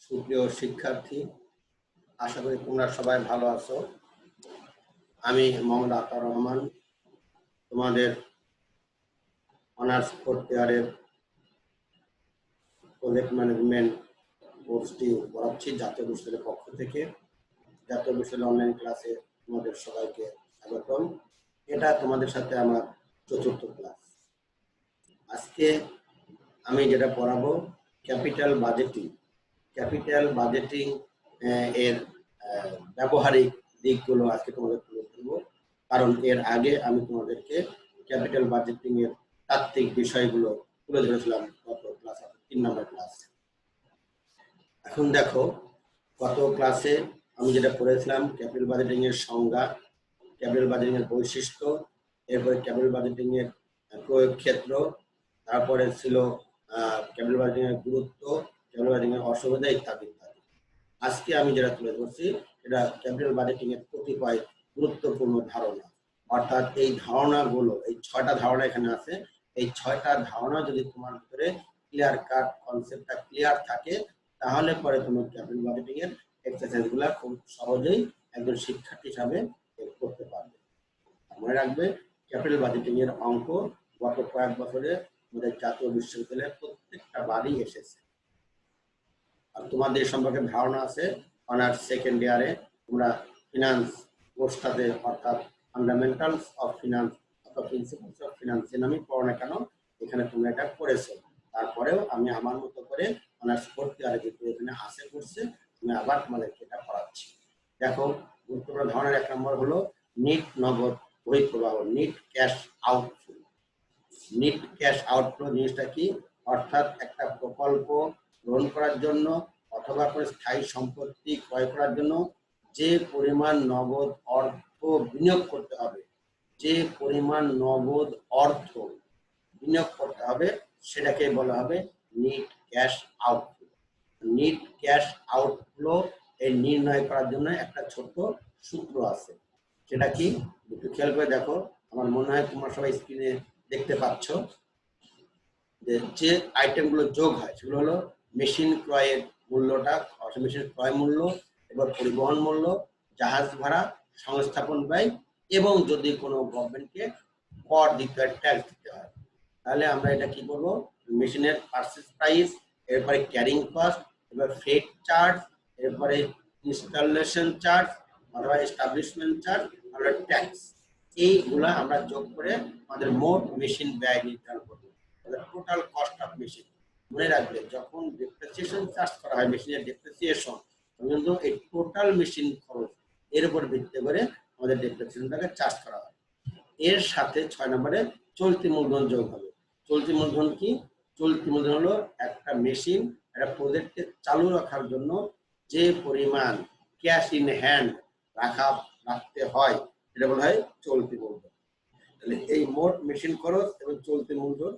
সুপ্রিয় শিক্ষার্থী, আশা করি তোমরা সবাই ভালো আছো। আমি মোহাম্মদ আতাউর রহমান, তোমাদের অনার্স ফোর্থ ইয়ারের প্রজেক্ট ম্যানেজমেন্ট কোর্সটি পড়াচ্ছি জাতীয় বিশ্ববিদ্যালয়ের পক্ষ থেকে। জাতীয় বিশ্ববিদ্যালয় অনলাইন ক্লাসে তোমাদের সবাইকে স্বাগতম। এটা তোমাদের সাথে আমার চতুর্থ ক্লাস। আজকে আমি যেটা পড়াবো ক্যাপিটাল বাজেটিং। ক্যাপিটাল বাজেটিং এর ব্যবহারিক দিকগুলো আজকে তোমাদের তুলে ধরবো, কারণ এর আগে আমি তোমাদেরকে ক্যাপিটাল বাজেটিং এর তাত্ত্বিক বিষয়গুলো তুলে ধরেছিলাম গত ক্লাস 3 নম্বর ক্লাস। এখন দেখো, গত ক্লাসে আমি যেটা পড়েছিলাম ক্যাপিটাল বাজেটিং এর সংজ্ঞা, ক্যাপিটাল বাজেটিং এর বৈশিষ্ট্য, এরপরে ক্যাপিটাল বাজেটিং এর প্রয়োগ ক্ষেত্র, তারপরে ছিল ক্যাপিটাল বাজেটিং এর গুরুত্ব, ক্যাপিটাল বাজেটিং এর অসুবিধা ইত্যাদি ইত্যাদি। আজকে আমি যেটা তুলে ধরছি এটা ক্যাপিটাল বাজেটিং এর কতিপয় গুরুত্বপূর্ণ ধারণা, অর্থাৎ এই ধারণাগুলো, এই 6টা ধারণা এখানে আছে। এই 6টা ধারণা যদি তোমার ভিতরে ক্লিয়ার কাট কনসেপ্টটা ক্লিয়ার থাকে, তাহলে পরে তুমি ক্যাপিটাল বাজেটিং এর এক্সারসাইজ গুলা খুব সহজেই একজন শিক্ষার্থী হিসাবে করতে পারবে। মনে রাখবে, ক্যাপিটাল বাজেটিং এর অঙ্ক গত কয়েক বছরে আমাদের জাতীয় বিশ্ববিদ্যালয়ের প্রত্যেকটা বারই এসেছে। আর তোমাদের সম্পর্কে ধারণা আছে, অনার্স সেকেন্ড ইয়ারে তোমরা ফিনান্স কোর্সটাতে, অর্থাৎ ফান্ডামেন্টালস অফ ফিনান্স অথবা প্রিন্সিপালস অফ ফিনান্স নামে পড়ো না কেন, এখানে তোমরা এটা পড়েছো। তারপরেও আমি আমার মতো করে অনার্স ফোর্থ ইয়ারে যেহেতু এখানে আসে করছে, আমি আবার তোমাদেরকে এটা পড়াচ্ছি। দেখো, গুরুত্বপূর্ণ ধারণার 1 নম্বর হলো নিট নগদ বহিঃপ্রবাহ, net cash outflow. Net cash outflow জিনিসটা কি? অর্থাৎ একটা প্রকল্প গ্রহণ করার জন্য অথবা কোনো স্থায়ী সম্পত্তি ক্রয় করার জন্য যে পরিমাণ নগদ অর্থ বিনিয়োগ করতে হবে, যে পরিমাণ নগদ অর্থ বিনিয়োগ করতে হবে, সেটাকে বলা হবে net cash outflow. Net cash outflow এই নির্ণয় করার জন্য একটা ছোট্ট সূত্র আছে। সেটা কি? একটু খেয়াল করে দেখো। আমার মনে হয় তোমরা সবাই স্ক্রিনে দেখতে পাচ্ছ যে আইটেমগুলো যোগ হয় সেগুলো হলো মেশিন ক্রয়ের মূল্যটা, মেশিন ক্রয় মূল্য, এবার পরিবহন মূল্য, জাহাজ ভাড়া, সংস্থাপন ব্যয়, এবং যদি কোনো গভর্নমেন্টকে কর দিতে হয়, ট্যাক্স দিতে হয়, তাহলে আমরা এটা কি করবো? মেশিনের পারচেজ প্রাইস, এরপরে ক্যারিং কস্ট, এবার ফ্রেট চার্জ, এরপরে ইনস্টলেশন চার্জ অথবা এস্টাবলিশমেন্ট চার্জ, আর ট্যাক্স, এইগুলা আমরা যোগ করে আমাদের মোট মেশিন ব্যয় নির্ধারণ করবো, টোটাল কস্ট অফ মেশিন। মনে রাখবে, যখন ডেপ্রিসিয়েশন চার্জ করা হয়, মেশিনের ডেপ্রিসিয়েশন, কিন্তু এই টোটাল মেশিন খরচ এর উপর ভিত্তি করে আমাদের ডেপ্রিসিয়েশনটাকে চার্জ করা হয়। এর সাথে 6 নম্বরে চলতি মূলধন যোগ হবে। চলতি মূলধন কি? চলতি মূলধন হলো একটা মেশিন, একটা প্রজেক্টকে চালু রাখার জন্য যে পরিমাণ ক্যাশ ইন হ্যান্ড রাখতে হয়, এটা বলা হয় চলতি মূলধন। তাহলে এই মোট মেশিন খরচ এবং চলতি মূলধন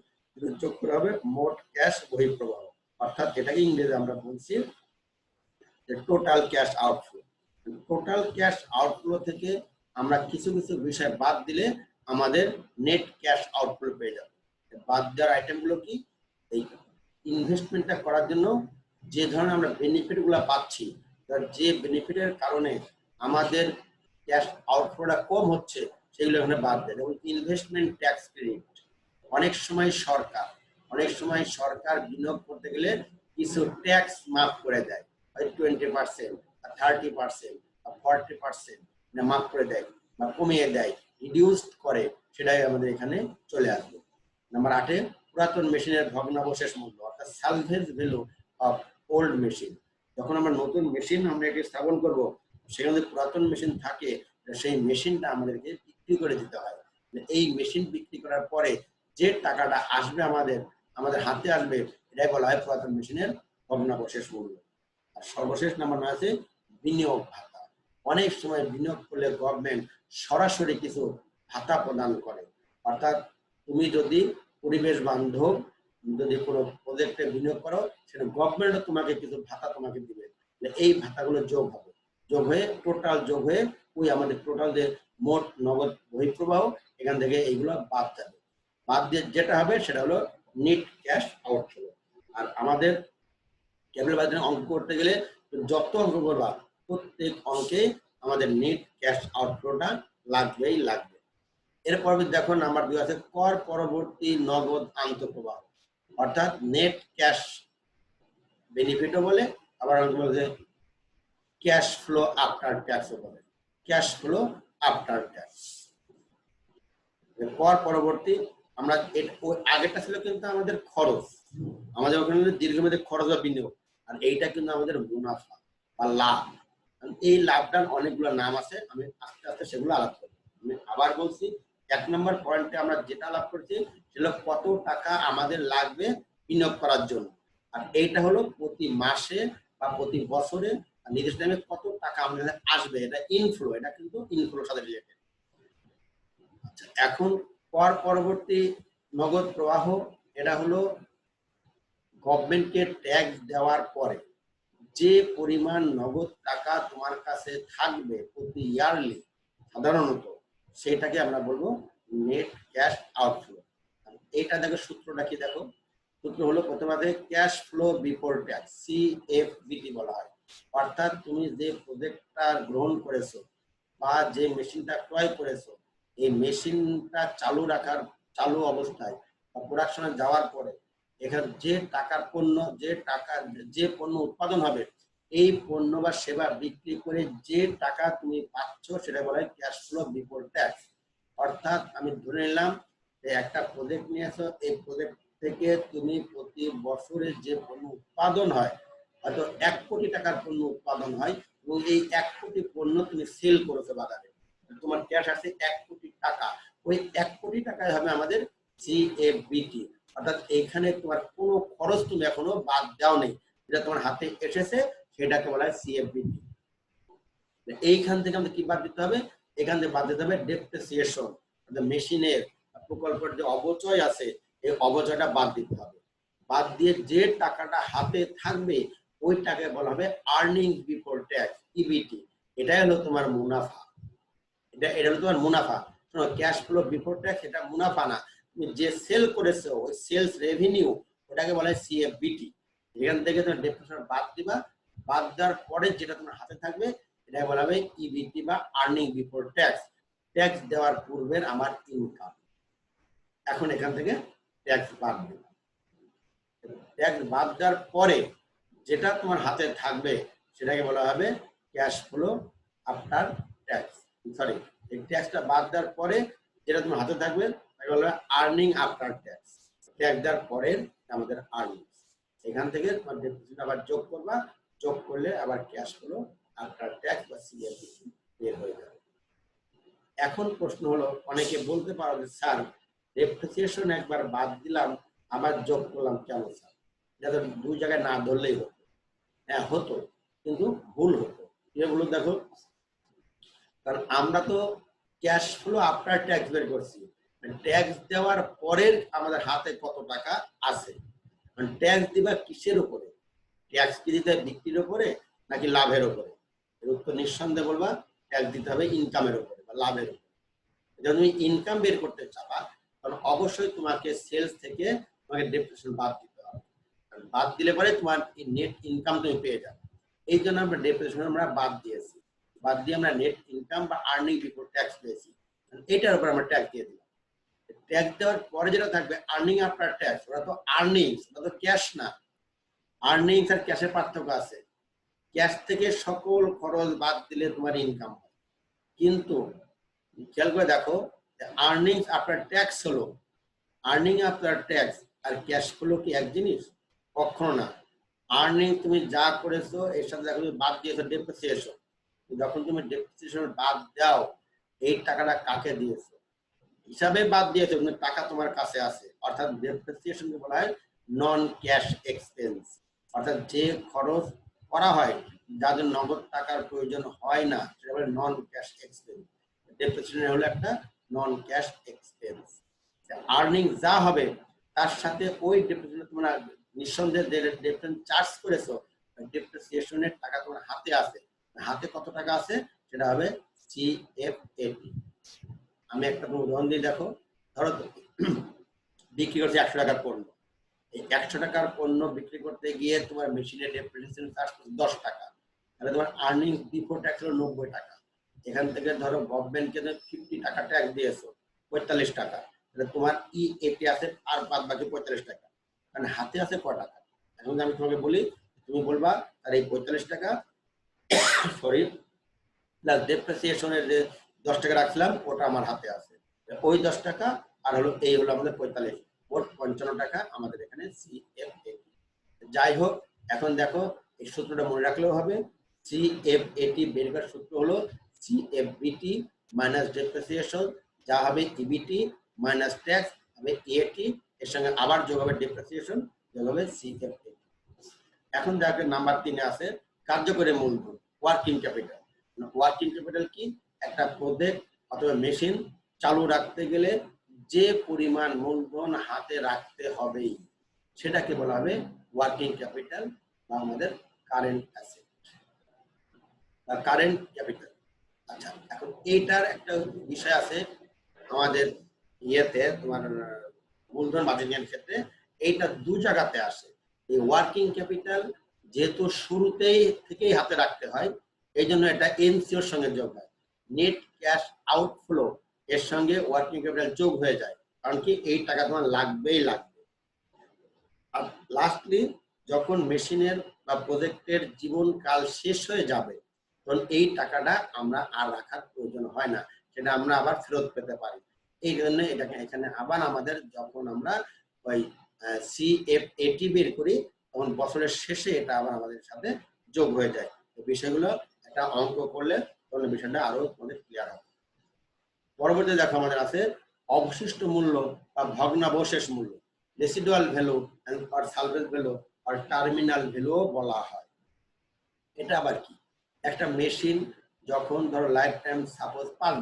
যোগ করা হবে মোট ক্যাশ বহিঃপ্রবাহ, অর্থাৎ এটাকে ইংরেজি আমরা বলছি total cash outflow. Total cash outflow থেকে আমরা কিছু কিছু বিষয় বাদ দিলে আমাদের নেট ক্যাশ আউটফ্লো পেয়ে যাবে। বাদ দেওয়ার আইটেমগুলো কি? এই ইনভেস্টমেন্টটা করার জন্য যে ধরনের আমরা বেনিফিটগুলো পাচ্ছি, যে বেনিফিটের কারণে আমাদের ক্যাশ আউটফ্লোটা কম হচ্ছে, সেগুলো এখানে বাদ দেয়। যেমন ইনভেস্টমেন্ট ট্যাক্স ক্রেডিট, অনেক সময় সরকার বিনিয়োগ করতে গেলে কিছু ট্যাক্স মাফ করে দেয়, 20%, 30%, 40% মাফ করে দেয় বা কমিয়ে দেয়, রিডিউস করে, সেটাই আমাদের এখানে চলে আসবে। নাম্বার 8, পুরাতন মেশিনের ভগ্নাবশেষ মূল্য, অর্থাৎ salvage value of old machine. যখন আমরা নতুন মেশিন আমরা এটি স্থাপন করব, সেখানে পুরাতন মেশিন থাকে, সেই মেশিনটা আমাদেরকে বিক্রি করে দিতে হয়। এই মেশিন বিক্রি করার পরে যে টাকাটা আসবে আমাদের হাতে আসবে, এটাই বলা হয় পুরাতন মেশিনের ভগ্নাবশেষ মূল্য। আর সর্বশেষ নাম্বার 9 আছে বিনিয়োগ ভাতা। অনেক সময় বিনিয়োগ করলে গভর্নমেন্ট সরাসরি কিছু ভাতা প্রদান করে, অর্থাৎ তুমি যদি পরিবেশ বান্ধব যদি কোনো প্রজেক্টে বিনিয়োগ করো, সেটা গভর্নমেন্ট তোমাকে কিছু ভাতা তোমাকে দিবে। এই ভাতাগুলো যোগ হবে, যোগ হয়ে ওই আমাদের টোটাল যে মোট নগদ বহিঃপ্রবাহ, এখান থেকে এইগুলো বাদ যাবে। বাদ দিয়ে যেটা হবে সেটা হলো নেট ক্যাশ আউটফ্লো। আর আমাদের এগুলো বাদ দিয়ে অঙ্ক করতে গেলে যত অঙ্ক করবা প্রত্যেক অঙ্কে আমাদের নেট ক্যাশ আউটফ্লোটা লাগবেই লাগবে। এরপর দেখো নাম্বার 2 আছে কর পরবর্তী নগদ আন্তঃপ্রবাহ, অর্থাৎ নেট ক্যাশ বেনিফিটও বলে, আবার বলে ক্যাশ ফ্লো আফটার ট্যাক্সও বলে। ক্যাশ ফ্লো আফটার ট্যাক্স কর পরবর্তী, আমরা ওই আগেরটা ছিল কিন্তু আমাদের খরচ, আমাদের ওখানে দীর্ঘমেয়াদী খরচ বা বিনিয়োগ, আর এইটা কিন্তু আমাদের মুনাফা বা লাভ। এই লাভটার অনেকগুলো নাম আছে, আমি আস্তে আস্তে সেগুলো আলাপ করবো। আমি আবার বলছি, 1 নম্বর পয়েন্টে আমরা যেটা আলাপ করছি সেটা কত টাকা আমাদের লাগবে বিনিয়োগ করার জন্য, আর এইটা হলো প্রতি মাসে বা প্রতি বছরে নির্দিষ্ট টাইমে কত টাকা আমাদের আসবে, এটা ইনফ্লো, এটা কিন্তু ইনফ্লোর সাথে রিলেটেড। আচ্ছা, এখন কর পরবর্তী নগদ প্রবাহ, এটা হলো গভর্নমেন্টকে ট্যাক্স দেওয়ার পরে যে পরিমাণ নগদ টাকা তোমার কাছে থাকবে প্রতি ইয়ারলি সাধারণত, সেটাকে আমরা বলবো নেট ক্যাশ আউটফ্লো। এইটা দেখো সূত্রটা কি, দেখো সূত্র হলো প্রথমে ক্যাশ ফ্লো বিফোর ট্যাক্স, সিএফবিটি বলা হয়। অর্থাৎ তুমি যে প্রজেক্টটা গ্রহণ করেছো বা যে মেশিনটা ক্রয় করেছো, এই মেশিনটা চালু অবস্থায় বা প্রোডাকশনে যাওয়ার পরে এখানে যে টাকার পণ্য, যে পণ্য উৎপাদন হবে, এই পণ্য বা সেবা বিক্রি করে যে টাকা তুমি পাচ্ছ সেটা বলা হয় ক্যাশ ফ্লো বিফোর ট্যাক্স। অর্থাৎ আমি ধরে নিলাম যে একটা প্রজেক্ট নিয়েছো, এই প্রজেক্ট থেকে তুমি প্রতি বছরে যে পণ্য উৎপাদন হয়, হয়তো 1 কোটি টাকার পণ্য উৎপাদন হয়, এবং এই 1 কোটি পণ্য তুমি সেল করেছো বাজারে, তোমার ক্যাশ আছে 1 কোটি টাকা, ওই 1 কোটি টাকায় হবে আমাদের সিএফবিটি। অর্থাৎ এইখানে তোমার কোনো খরচ তুমি এখনো বাদ দাও নেই, যেটা তোমার হাতে এসেছে সেটাকে বলা হয় সিএফবিটি। এইখান থেকে আমাদের কি বাদ দিতে হবে, এখান থেকে বাদ দিতে হবে ডেপ্রিসিয়েশন, মেশিনের প্রকল্পের যে অবচয় আছে এই অবচয়টা বাদ দিতে হবে। বাদ দিয়ে যে টাকাটা হাতে থাকবে ওই টাকায় বলা হবে আর্নিং বিফোর ট্যাক্স, ইবিটি। এটাই হলো তোমার মুনাফা, এটা হলো তোমার মুনাফা। শোনো, ক্যাশ ফ্লো বিফোর ট্যাক্স এটা মুনাফা না, তুমি যে সেল করেছো ওই সেলস রেভিনিউ, ওটাকে বলা হয় সিএফবিটি। এখান থেকে তোমার ডেপ্রিসিয়েশন বাদ দিবা, বাদ দেওয়ার পরে যেটা তোমার হাতে থাকবে এটা বলা হবে ইবিটি বা আর্নিং বিফোর ট্যাক্স, ট্যাক্স দেওয়ার পূর্বের আমার ইনকাম। এখন এখান থেকে ট্যাক্স বাদ দিবা, ট্যাক্স বাদ দেওয়ার পরে যেটা তোমার হাতে থাকবে সেটাকে বলা হবে cash flow after tax, sorry, এই ট্যাক্সটা বাদ দেওয়ার পরে যেটা তোমার হাতে থাকবে তাকে বলা হবে আর্নিং আফটার ট্যাক্স, ট্যাক্স দেওয়ার পরের আমাদের আর্নিং। এখান থেকে তোমার ডেপ্রিসিয়েশন আবার যোগ করবা, যোগ করলে আবার ক্যাশ ফ্লো আফটার ট্যাক্স বা সিএফবিটি বের হয়ে যাবে। এখন প্রশ্ন হলো, অনেকে বলতে পারো যে স্যার ডেপ্রিসিয়েশন একবার বাদ দিলাম আবার যোগ করলাম কেন স্যার, যাতে 2 জায়গায় না ধরলেই হতো। হ্যাঁ হতো, কিন্তু ভুল হতো। এগুলো দেখো, কারণ আমরা তো ক্যাশ ফ্লো আফটার ট্যাক্স বের করছি, ট্যাক্স দেওয়ার পরের আমাদের হাতে কত টাকা আছে। ট্যাক্স দিবা কিসের উপরে, ট্যাক্স কি দিতে হবে বিক্রির উপরে নাকি লাভের উপরে? এর উত্তর নিঃসন্দেহে বলবা ট্যাক্স দিতে হবে ইনকামের উপরে বা লাভের উপরে। যখন তুমি ইনকাম বের করতে চাবা তখন অবশ্যই তোমাকে সেলস থেকে তোমাকে ডেপ্রিসিয়েশন বাদ দিতে হবে, বাদ দিলে পরে তোমার নেট ইনকাম তুমি পেয়ে যাবে। এই জন্য আমরা ডেপ্রিসিয়েশন আমরা বাদ দিয়েছি, বাদ দিয়ে আমরা নেট ইনকাম বা আর্নিং বিফোর ট্যাক্স পেয়েছি, এটার উপর আমরা ট্যাক্স দিয়ে দিলাম। ট্যাক্স দেওয়ার পরে যেটা থাকবে আর্নিং আফটার ট্যাক্স, ওটা তো আর্নিংস, ওটা তো ক্যাশ না। আর্নিংস আর ক্যাশের পার্থক্য আছে, ক্যাশ থেকে সকল খরচ বাদ দিলে তোমার ইনকাম হয়, কিন্তু খেয়াল করে দেখো আর্নিংস আফটার ট্যাক্স হলো, আর্নিং আফটার ট্যাক্স আর ক্যাশ ফ্লো কি এক জিনিস? কখনো না। আর্নিং তুমি যা করেছো এর সাথে দেখো বাদ দিয়েছো ডেপ্রিসিয়েশন, যখন তুমি ডেপ্রিসিয়েশন বাদ দাও এই টাকাটা কাকে দিয়েছো হিসাবে বাদ দিয়েছো, কিন্তু টাকা তোমার কাছে আছে। অর্থাৎ ডেপ্রিসিয়েশনকে বলা হয় নন ক্যাশ এক্সপেন্স, অর্থাৎ যে খরচ করা হয় যার জন্য নগদ টাকার প্রয়োজন হয় না সেটা বলে নন ক্যাশ এক্সপেন্স। ডেপ্রিসিয়েশন হলো একটা নন ক্যাশ এক্সপেন্স। আর্নিং যা হবে তার সাথে ওই ডেপ্রিসিয়েশন তোমরা নিঃসন্দেহে ডেপ্রিসিয়েশন চার্জ করেছো, ডেপ্রিসিয়েশনের টাকা তোমার হাতে আছে, হাতে কত টাকা আছে সেটা হবে সিএফএটি। আমি একটা উদাহরণ দিয়ে দেখো, ধরো বিক্রি করছে 100 টাকার পণ্য, এই 100 টাকার পণ্য বিক্রি করতে গিয়ে তোমার মেশিনের ডেপ্রিসিয়েশন চার্জ 10 টাকা, তাহলে তোমার আর্নিং বিফোর ট্যাক্স হলো 90 টাকা। এখান থেকে ধরো গভর্নমেন্টকে 50 টাকা ট্যাক্স দিয়েছো, 45 টাকা, তাহলে তোমার ইএটি আছে আর বাদ বাকি 45 টাকা, মানে হাতে আছে ক টাকা। এখন আমি তোমাকে বলি, তুমি বলবা আর এই 45 টাকা সরি প্লাস ডেপ্রিসিয়েশনের যে 10 টাকা রাখছিলাম ওটা আমার হাতে আছে, ওই 10 টাকা আর হলো এই হলো আমাদের 45, মোট 55 টাকা আমাদের এখানে সিএফএটি। যাই হোক, এখন দেখো এই সূত্রটা মনে রাখলেও হবে। সিএফএটি বের করার সূত্র হলো সিএফবিটি মাইনাস ডেপ্রিসিয়েশন, যা হবে ইবিটি মাইনাস ট্যাক্স হবে এটি, এর সঙ্গে আবার যোগ হবে ডেপ্রিসিয়েশন, যোগ হবে সিএফএটি। এখন যাকে নাম্বার 3 এ আছে কার্যকরী মূলধন, ওয়ার্কিং ক্যাপিটাল। ওয়ার্কিং ক্যাপিটাল কি? একটা প্রজেক্ট অথবা মেশিন চালু রাখতে গেলে যে পরিমাণ মূলধন হাতে রাখতে হবে সেটাকে বলা হবে ওয়ার্কিং ক্যাপিটাল বা আমাদের কারেন্ট অ্যাসেট বা কারেন্ট ক্যাপিটাল। আচ্ছা, এখন এইটার একটা বিষয় আছে আমাদের ইয়েতে, তোমার মূলধন বাজেটের ক্ষেত্রে এইটা দু জায়গাতে আসে। এই ওয়ার্কিং ক্যাপিটাল যেহেতু শুরুতেই থেকেই হাতে রাখতে হয়, এই জন্য এটা এনসিওর সঙ্গে যোগ হয়, নেট ক্যাশ আউটফ্লো এর সঙ্গে ওয়ার্কিং ক্যাপিটাল যোগ হয়ে যায়, কারণ কি এই টাকা তোমার লাগবেই লাগবে। আর লাস্টলি যখন মেশিনের বা প্রজেক্টের জীবনকাল শেষ হয়ে যাবে তখন এই টাকাটা আমরা আর রাখার প্রয়োজন হয় না, সেটা আমরা আবার ফেরত পেতে পারি। এই জন্য এটাকে এখানে আবার আমাদের যখন আমরা ওই সিএফএটি বের করি তখন বছরের শেষে এটা আবার আমাদের সাথে যোগ হয়ে যায়। এই বিষয়গুলো একটা অঙ্ক করলে তখন বিষয়টা আরো আমাদের ক্লিয়ার হবে। পরবর্তী দেখো আমাদের আছে অবশিষ্ট মূল্য বা ভগ্নাবশেষ মূল্য, রেসিডুয়াল ভ্যালু আর সালভেজ ভ্যালু আর টার্মিনাল ভ্যালু বলা হয়। এটা আবার কি? একটা মেশিন যখন ধরো লাইফ টাইম সাপোজ 5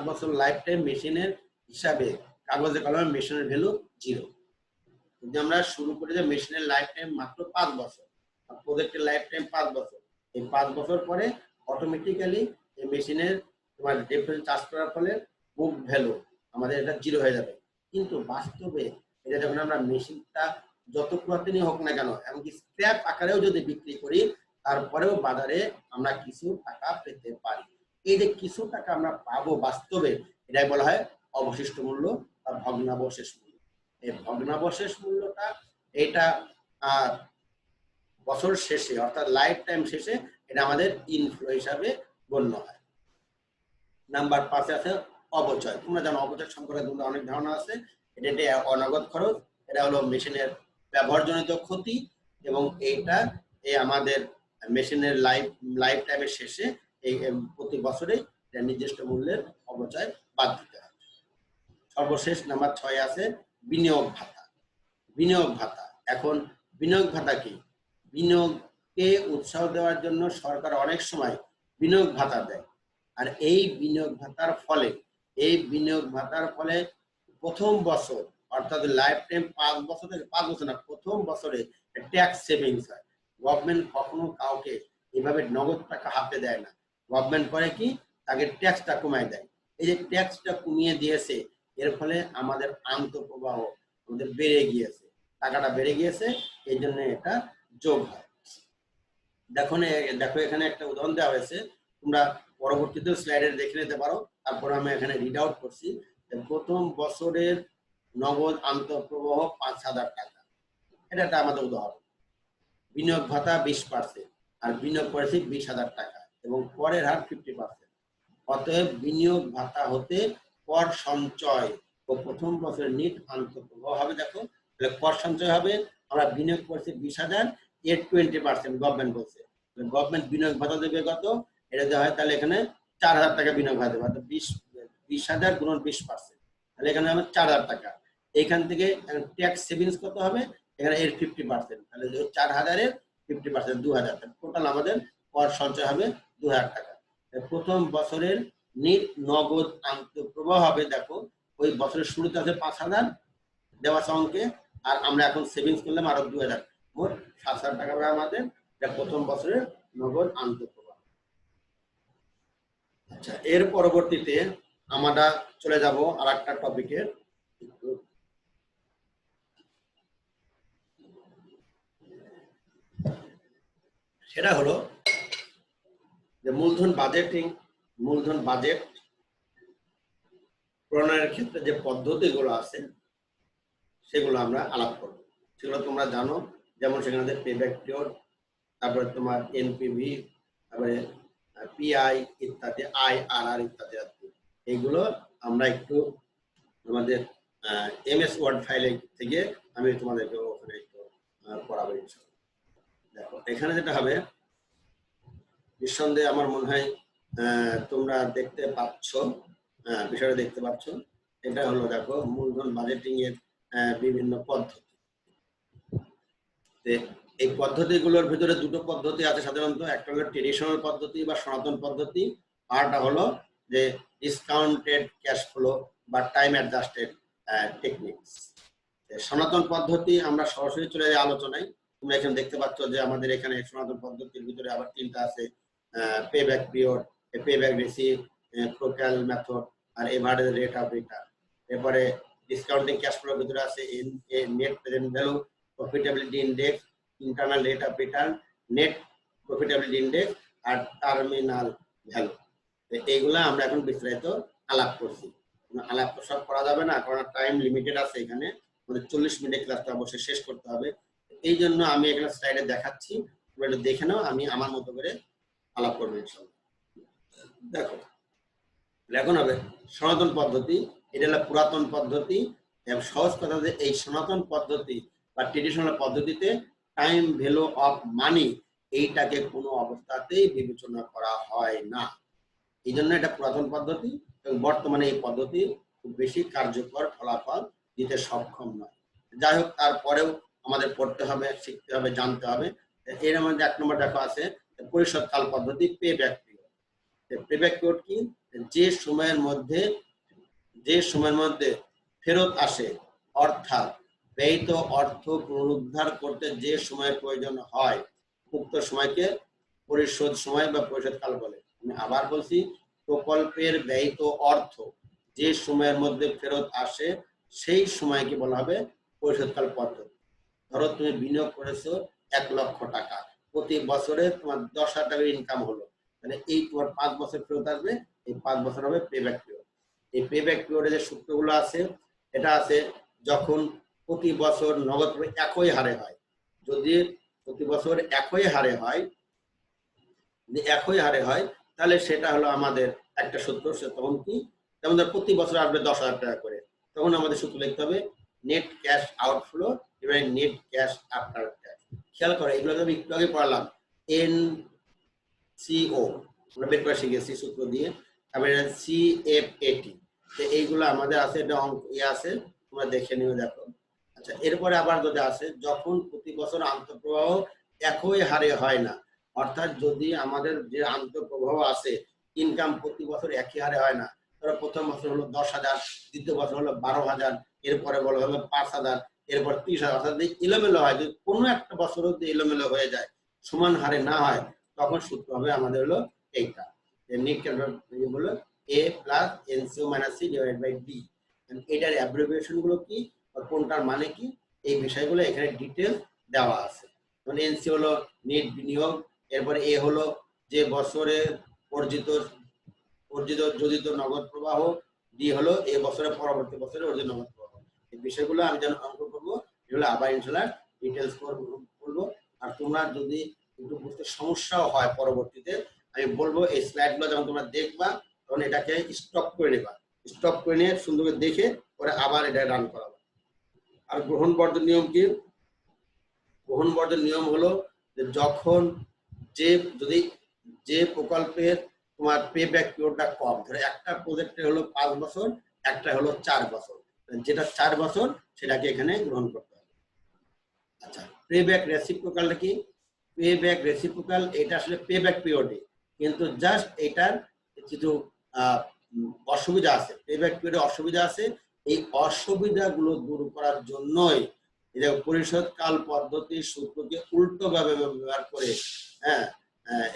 বছর লাইফ টাইম মেশিনের হিসাবে কাগজে কলমে মেশিনের ভ্যালু 0। যদি আমরা শুরু করি যে মেশিনের লাইফ টাইম মাত্র 5 বছর, প্রজেক্টের লাইফ টাইম 5 বছর, এই 5 বছর পরে অটোমেটিক্যালি এই মেশিনের তোমার ডেপ্রিসিয়েশন চার্জ করার ফলে বুক ভ্যালু আমাদের এটা 0 হয়ে যাবে। কিন্তু বাস্তবে এটা যখন আমরা মেশিনটা যত পুরাতনই হোক না কেন, এমনকি স্ক্র্যাপ আকারেও যদি বিক্রি করি তারপরেও বাজারে আমরা কিছু টাকা পেতে পারি। এই যে কিছু টাকা আমরা পাবো বাস্তবে, এটাই বলা হয় অবশিষ্ট মূল্য বা ভগ্নাবশেষ মূল্য। এই ভগ্নাবশেষ মূল্যটা এটা বছর শেষে অর্থাৎ লাইফ টাইম শেষে এটা আমাদের ইনফ্লো হিসাবে গণ্য হয়। নাম্বার 5 আছে অপচয়। তোমরা জানো অপচয় সম্পর্কে তোমরা অনেক ধারণা আছে। এটা অনগদ খরচ, এটা হলো মেশিনের ব্যবহারজনিত ক্ষতি, এবং এইটা এই আমাদের মেশিনের লাইফ টাইমের শেষে এই প্রতি বছরে নির্দিষ্ট মূল্যের অপচয় বাদ দিতে হয়। সর্বশেষ নাম্বার 6 আছে বিনিয়োগ ভাতা। বিনিয়োগ ভাতা, এখন বিনিয়োগ ভাতা কি? বিনিয়োগকে উৎসাহ দেওয়ার জন্য সরকার অনেক সময় বিনিয়োগ ভাতা দেয়। আর এই বিনিয়োগ ভাতার ফলে প্রথম বছর অর্থাৎ লাইফ টাইম 5 বছর থেকে 5 বছর না, প্রথম বছরে ট্যাক্স সেভিংস হয়। গভর্নমেন্ট কখনো কাউকে এভাবে নগদ টাকা হাতে দেয় না। গভর্নমেন্ট করে কি, তাকে ট্যাক্সটা কমায় দেয়। এই যে ট্যাক্সটা কমিয়ে দিয়েছে, এর ফলে আমাদের আন্তঃপ্রবাহ আমাদের বেড়ে গিয়েছে, টাকাটা বেড়ে গিয়েছে, এই জন্য এটা যোগ হয়। দেখো এখানে একটা উদাহরণ দেওয়া হয়েছে, তোমরা পরবর্তীতে স্লাইডে দেখে নিতে পারো। তারপর আমি এখানে রিড আউট করছি। প্রথম বছরের নগদ আন্তঃপ্রবাহ 5,000 টাকা, এটা একটা আমাদের উদাহরণ। বিনিয়োগ ভাতা 20% আর বিনিয়োগ করেছি 20,000 টাকা এবং করের হার 50%। অতএব বিনিয়োগ ভাতা হতে কর সঞ্চয় ও প্রথম বছরের নিট আন্তঃপ্রবাহ হবে। দেখো তাহলে কর সঞ্চয় হবে, আমরা বিনিয়োগ করছি 20,000, এর 20% গভর্নমেন্ট বলছে, গভর্নমেন্ট বিনিয়োগ ভাতা দেবে কত? এটা দেওয়া হয় তাহলে এখানে 4,000 টাকা বিনিয়োগ ভাতা দেবে, অর্থাৎ 20,000 গুণন 20%, তাহলে এখানে হবে 4,000 টাকা। এখান থেকে ট্যাক্স সেভিংস কত হবে? এখানে এর 50%, তাহলে 4,000 এর 50% 2,000, টোটাল আমাদের কর সঞ্চয় হবে 2,000 টাকা। প্রথম বছরের নিট নগদ আন্তঃপ্রবাহ হবে, দেখো ওই বছরের শুরুতে আছে 5,000 দেওয়া অঙ্কে, আর আমরা এখন সেভিংস করলাম আরো 2,000, মোট 7,000 টাকা আমাদের প্রথম বছরের নগদ আন্তঃপ্রবাহ। আচ্ছা, এর পরবর্তীতে আমরা চলে যাব আর একটা টপিকে। সেটা হলো যে মূলধন বাজেট প্রণয়নের ক্ষেত্রে যে পদ্ধতিগুলো আছে সেগুলো আমরা আলাপ করব। সেগুলো তোমরা জানো, যেমন সেখানে পেব্যাক পিরিয়ড, তারপরে তোমার এনপিভি, তারপরে পিআই ইত্যাদি, আইআরআর ইত্যাদি। এইগুলো আমরা একটু আমাদের এমএস ওয়ার্ড ফাইলে থেকে আমি তোমাদেরকে ওখানে একটু পড়াবো। দেখো এখানে যেটা হবে, নিঃসন্দেহে আমার মনে হয় তোমরা দেখতে পাচ্ছ, বিষয়টা দেখতে পাচ্ছ। এটা হলো দেখো মূলধন বাজেটিং এর বিভিন্ন পদ্ধতি। এই পদ্ধতিগুলোর ভিতরে দুটো পদ্ধতি আছে সাধারণত, একটা হলো ট্রেডিশনাল পদ্ধতি বা সনাতন পদ্ধতি, আরটা হলো যে ডিসকাউন্টেড ক্যাশ ফ্লো বা টাইম অ্যাডজাস্টেড টেকনিক্স। সনাতন পদ্ধতি আমরা সরাসরি চলে যাই আলোচনায়। তোমরা এখানে দেখতে পাচ্ছ যে আমাদের এখানে সনাতন পদ্ধতির ভিতরে আবার তিনটা আছে, payback period, payback reciprocal method, আর এভারেজ রেট অফ রিটার্ন। এরপরে ডিসকাউন্টিং ক্যাশ ফ্লোর ভিতরে আছে net present value, profitability index, internal rate of return, net profitability index, আর টার্মিনাল ভ্যালু। এইগুলা আমরা এখন বিস্তারিত আলাপ করছি। আলাপ তো সব করা যাবে না, কারণ টাইম লিমিটেড আছে। এখানে আমাদের 40 মিনিট ক্লাসটা অবশ্যই শেষ করতে হবে। এই জন্য আমি এখানে স্লাইডে দেখাচ্ছি, তোমরা একটু দেখে নাও, আমি আমার মতো করে আলাপ করবো ইনশাআল্লাহ। দেখো এখন হবে সনাতন পদ্ধতি, এটা হলো পুরাতন পদ্ধতি। এবং সহজ কথা যে এই সনাতন পদ্ধতি বা ট্রেডিশনাল পদ্ধতিতে টাইম ভ্যালু অফ মানি এইটাকে কোনো অবস্থাতেই বিবেচনা করা হয় না। এই জন্য এটা পুরাতন পদ্ধতি, এবং বর্তমানে এই পদ্ধতি খুব বেশি কার্যকর ফলাফল দিতে সক্ষম নয়। যাই হোক, তারপরেও আমাদের পড়তে হবে, শিখতে হবে, জানতে হবে। এর মধ্যে 1 নম্বর দেখো আছে পরিশোধকাল পদ্ধতি, পেব্যাক পিরিয়ড। পেব্যাক পিরিয়ড কি? যে সময়ের মধ্যে ফেরত আসে, অর্থাৎ ব্যয়িত অর্থ পুনরুদ্ধার করতে যে সময় প্রয়োজন হয়, উক্ত সময়কে পরিশোধ সময় বা পরিশোধকাল বলে। আমি আবার বলছি, প্রকল্পের ব্যয়িত অর্থ যে সময়ের মধ্যে ফেরত আসে সেই সময়কে বলা হবে পরিশোধকাল পদ্ধতি। ধরো তুমি বিনিয়োগ করেছো 1 লক্ষ টাকা, প্রতি বছরে তোমার 10,000 টাকার ইনকাম হলো, তাহলে এই তোমার 5 বছর ফেরত আসবে, এই 5 বছর হবে পেব্যাক পিরিয়ড। এই পেব্যাক পিরিয়ডে যে সূত্রগুলো আছে, এটা আছে যখন প্রতি বছর নগদ একই হারে হয়। যদি প্রতি বছর একই হারে হয় তাহলে সেটা হলো আমাদের একটা সূত্র। সে তখন কি, যেমন প্রতি বছর আসবে 10,000 টাকা করে, তখন আমাদের সূত্র লিখতে হবে নেট ক্যাশ আউটফ্লো এবং নেট ক্যাশ আফটার ট্যাক্স। খেয়াল করে, এগুলো আমি একটু আগে পড়ালাম, NCO আমরা বের করে শিখেছি সূত্র দিয়ে, তারপরে CFAT। এইগুলো আমাদের আছে, এটা অঙ্ক আছে, তোমরা দেখে নিও, দেখো। আচ্ছা, এরপরে আবার যদি আছে যখন প্রতি বছর আন্তঃপ্রবাহ একই হারে হয় না, অর্থাৎ যদি আমাদের যে আন্তঃপ্রবাহ আছে, ইনকাম প্রতি বছর একই হারে হয় না, ধরো প্রথম বছর হলো 10,000, দ্বিতীয় বছর হলো 12,000, এরপরে বলা হলো 5,000, এরপর 30,000, অর্থাৎ এলোমেলো হয়। যদি কোনো একটা বছরও যদি এলোমেলো হয়ে যায়, সমান হারে না হয়, তখন সূত্র হবে আমাদের হলো এইটা, নেট ক্যালকুলেশন হলো A plus NCO minus C divided by D। এটার অ্যাব্রিভিয়েশন গুলো কি, কোনটার মানে কি, এই বিষয়গুলো এখানে ডিটেল দেওয়া আছে। যেমন NCO হলো নেট বিনিয়োগ, এরপরে A হলো যে বছরে অর্জিত যোজিত নগদ প্রবাহ, D হলো এই বছরের পরবর্তী বছরে অর্জিত নগদ প্রবাহ। এই বিষয়গুলো আমি যেন অঙ্ক করবো, এগুলো আবার ইনশাআল্লাহ ডিটেলস করবো। আর তোমরা যদি একটু বুঝতে সমস্যাও হয় পরবর্তীতে, আমি বলবো এই স্লাইডগুলো যখন তোমরা দেখবা তখন এটাকে স্টপ করে নেবা, স্টপ করে নিয়ে সুন্দর করে দেখে পরে আবার এটা রান করাবো। আর গ্রহণ বর্জন নিয়ম কি? গ্রহণ বর্জন নিয়ম হলো যে যখন যে প্রকল্পের তোমার পেব্যাক পিরিয়ডটা কম, ধরো একটা প্রজেক্টে হলো 5 বছর, একটা হলো 4 বছর, যেটা 4 বছর সেটাকে এখানে গ্রহণ করতে হবে। আচ্ছা, পেব্যাক রেসিপ্রোকালটা কি? পেব্যাক রেসিপ্রোকাল এটা আসলে পেব্যাক পিরিয়ডে, কিন্তু জাস্ট এটার কিছু অসুবিধা আছে, পেব্যাক পিরিয়ডে অসুবিধা আছে। এই অসুবিধাগুলো দূর করার জন্যই এটা পরিশোধকাল পদ্ধতির সূত্রকে উল্টোভাবে ব্যবহার করে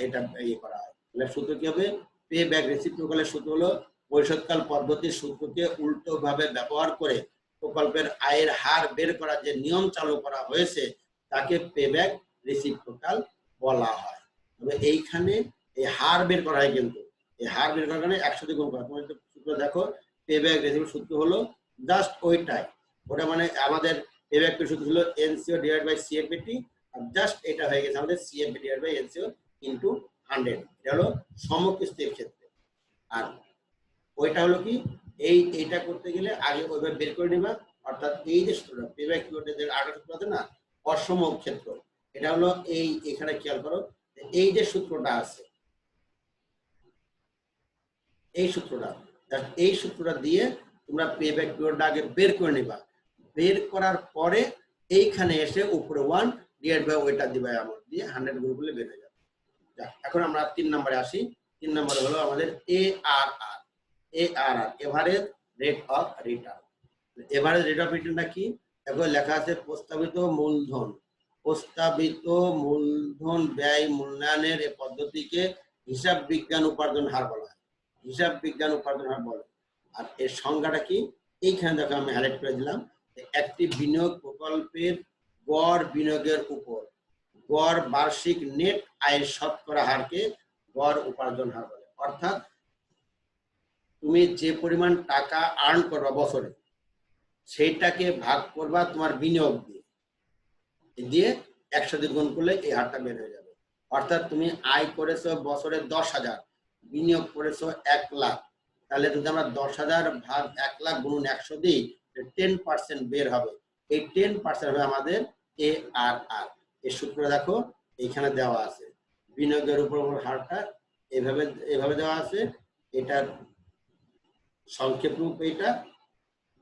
এটা করা হয়। তাহলে সূত্র কি হবে? পেব্যাক রেসিপ্রোকালের সূত্র হলো পরিশোধকাল পদ্ধতির সূত্রকে উল্টোভাবে ব্যবহার করে প্রকল্পের আয়ের হার বের করার যে নিয়ম চালু করা হয়েছে তাকে পেব্যাক রেসিপ্রোকাল বলা হয়। তবে এইখানে এই হার বের করা হয়, কিন্তু এই হার বের করার কারণে 100 দিয়ে গুণ করা। তোমরা সূত্র দেখো, পে ব্যাক রেশিও সূত্র হলো জাস্ট ওইটাই, ওটা মানে আমাদের পে ব্যাক সূত্র হলো এনসিও ডিভাইড বাই সিএফবিটি, আর জাস্ট এটা হয়ে গেছে আমাদের CFB divide by NCO into 100। এটা হলো সমকিস্তির ক্ষেত্রে। আর ওইটা হলো কি, এইটা করতে গেলে আগে ওইভাবে বের করে নিবা, অর্থাৎ এই যে সূত্রটা পে ব্যাক পিরিয়ডের যে আরেকটা সূত্র আছে না, অসম ক্ষেত্র, এটা হলো এই, এখানে খেয়াল করো এই যে সূত্রটা আছে, এই সূত্রটা দিয়ে তোমরা পে ব্যাক পিরিয়ডটা আগে বের করে নিবা। বের করার পরে এইখানে এসে উপরে 1 ডিভাইড বাই ওইটা দিবা, আমার দিয়ে 100 গুণ করলে বের হয়ে যাবে। এখন আমরা 3 নম্বরে আসি। 3 নম্বরে হলো আমাদের ARR, average rate of return. Average rate of রিটার্নটা কি? এখন লেখা আছে প্রস্তাবিত মূলধন ব্যয় মূল্যায়নের এই পদ্ধতিকে হিসাব বিজ্ঞান উপার্জন হার বলা হয়। হিসাব বিজ্ঞান উপার্জন হার বলে। আর এর সংজ্ঞাটা কি? এইখানে দেখো আমি হাইলাইট করে দিলাম, একটি বিনিয়োগ প্রকল্পের গড় বিনিয়োগের উপর গড় বার্ষিক নেট আয়ের শতকরা হারকে গড় উপার্জন হার বলে। অর্থাৎ তুমি যে পরিমাণ টাকা আর্ন করবা বছরে, সেইটাকে ভাগ করবা তোমার বিনিয়োগ দিয়ে 100 দিয়ে গুণ করলে এই হারটা বের হয়ে যাবে। অর্থাৎ তুমি আয় করেছো বছরে 10,000, বিনিয়োগ করেছো 1 লাখ, তাহলে যদি আমরা 10,000 ভাগ 1 লাখ গুণন 100 দিই, 10% বের হবে। এই 10% হবে আমাদের ARR। এই সূত্র দেখো এইখানে দেওয়া আছে, বিনিয়োগের উপর হারটা এভাবে দেওয়া আছে। এটার সংক্ষেপ রূপ এইটা,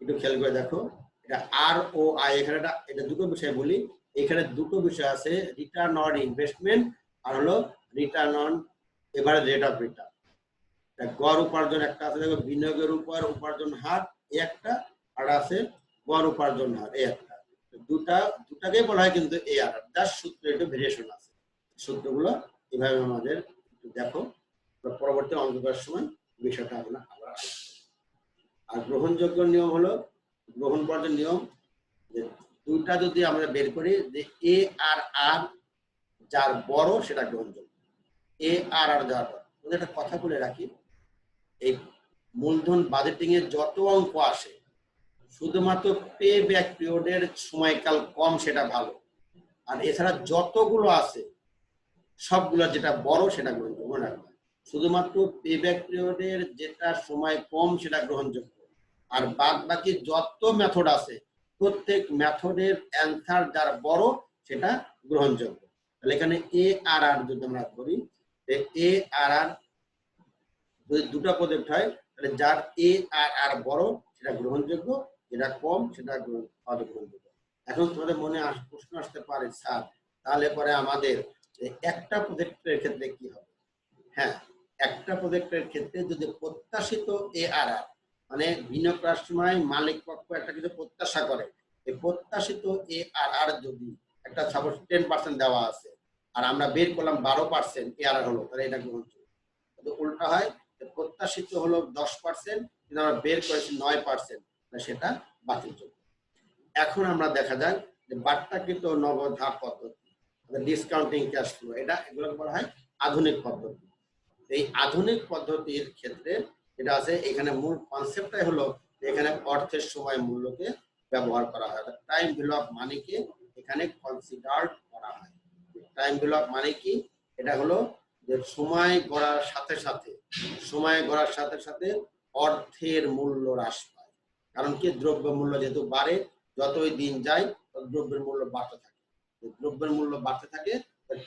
একটু খেয়াল করে দেখো। এটা ROI, এখানে এটা দুটো বিষয় বলি, এখানে দুটো বিষয় আছে, রিটার্ন অন ইনভেস্টমেন্ট আর হলো return on average rate of return. গড় উপার্জন একটা আছে, দেখো বিনিয়োগের উপর উপার্জন হার এই একটা, আর আছে গড় উপার্জন হার এই একটা। দুটাকে বলা হয় কিন্তু ARR, যার সূত্র একটু ভেরিয়েশন আছে। সূত্রগুলো এভাবে আমাদের দেখো, পরবর্তী অঙ্ক করার সময় বিষয়টা আমরা আবার। আর গ্রহণযোগ্য নিয়ম হলো, গ্রহণ বর্জন নিয়ম, যে দুইটা যদি আমরা বের করি, যে ARR যার বড় সেটা গ্রহণযোগ্য, ARR যার বড়। একটা কথা বলে রাখি, এই মূলধন বাজেটিং এর যত অঙ্ক আসে, শুধুমাত্র পে ব্যাক পিরিয়ডের সময়কাল কম সেটা ভালো, আর এছাড়া যতগুলো আছে সবগুলো যেটা বড় সেটা গ্রহণযোগ্য রাখবে। শুধুমাত্র পে ব্যাক পিরিয়ডের যেটা সময় কম সেটা গ্রহণযোগ্য, আর বাদ বাকি যত মেথড আছে প্রত্যেক মেথডের অ্যান্সার যার বড় সেটা গ্রহণযোগ্য। তাহলে এখানে ARR যদি আমরা ধরি, ARR যদি দুটো প্রজেক্ট হয়, তাহলে যার ARR বড় সেটা গ্রহণযোগ্য, যেটা কম সেটা অগ্রহণযোগ্য। এখন তোমাদের মনে প্রশ্ন আসতে পারে, স্যার তাহলে পরে আমাদের একটা প্রজেক্টের ক্ষেত্রে কি হবে? হ্যাঁ, একটা প্রজেক্টের ক্ষেত্রে যদি প্রত্যাশিত ARR, মানে বিনিয়োগ করার সময় মালিক পক্ষ একটা কিছু প্রত্যাশা করে, এই প্রত্যাশিত ARR যদি একটা সাপোজ 10% দেওয়া আছে, আর আমরা বের করলাম 12% ARR হলো, তাহলে এটা গ্রহণযোগ্য। উল্টা হয়, প্রত্যাশিত হলো 10%, কিন্তু আমরা বের করেছি 9%, সেটা বাতিলযোগ্য। এখন আমরা দেখা যায় যে বাট্টাকৃত নগদ হার পদ্ধতি, ডিসকাউন্টিং ক্যাশ ফ্লো, এগুলোকে বলা হয় আধুনিক পদ্ধতি। এই আধুনিক পদ্ধতির ক্ষেত্রে এটা আছে, এখানে মূল কনসেপ্টটাই হলো এখানে অর্থের সময় মূল্যকে ব্যবহার করা হয়, টাইম ভ্যালু অফ মানিকে এখানে কনসিডার করা হয়। টাইম ভ্যালু অফ মানি কি? এটা হলো যে সময় গড়ার সাথে সাথে অর্থের মূল্য হ্রাস পায়। কারণ কি, দ্রব্য মূল্য যেহেতু বাড়ে, যতই দিন যায় দ্রব্যের মূল্য বাড়তে থাকে, দ্রব্যের মূল্য বাড়তে থাকে,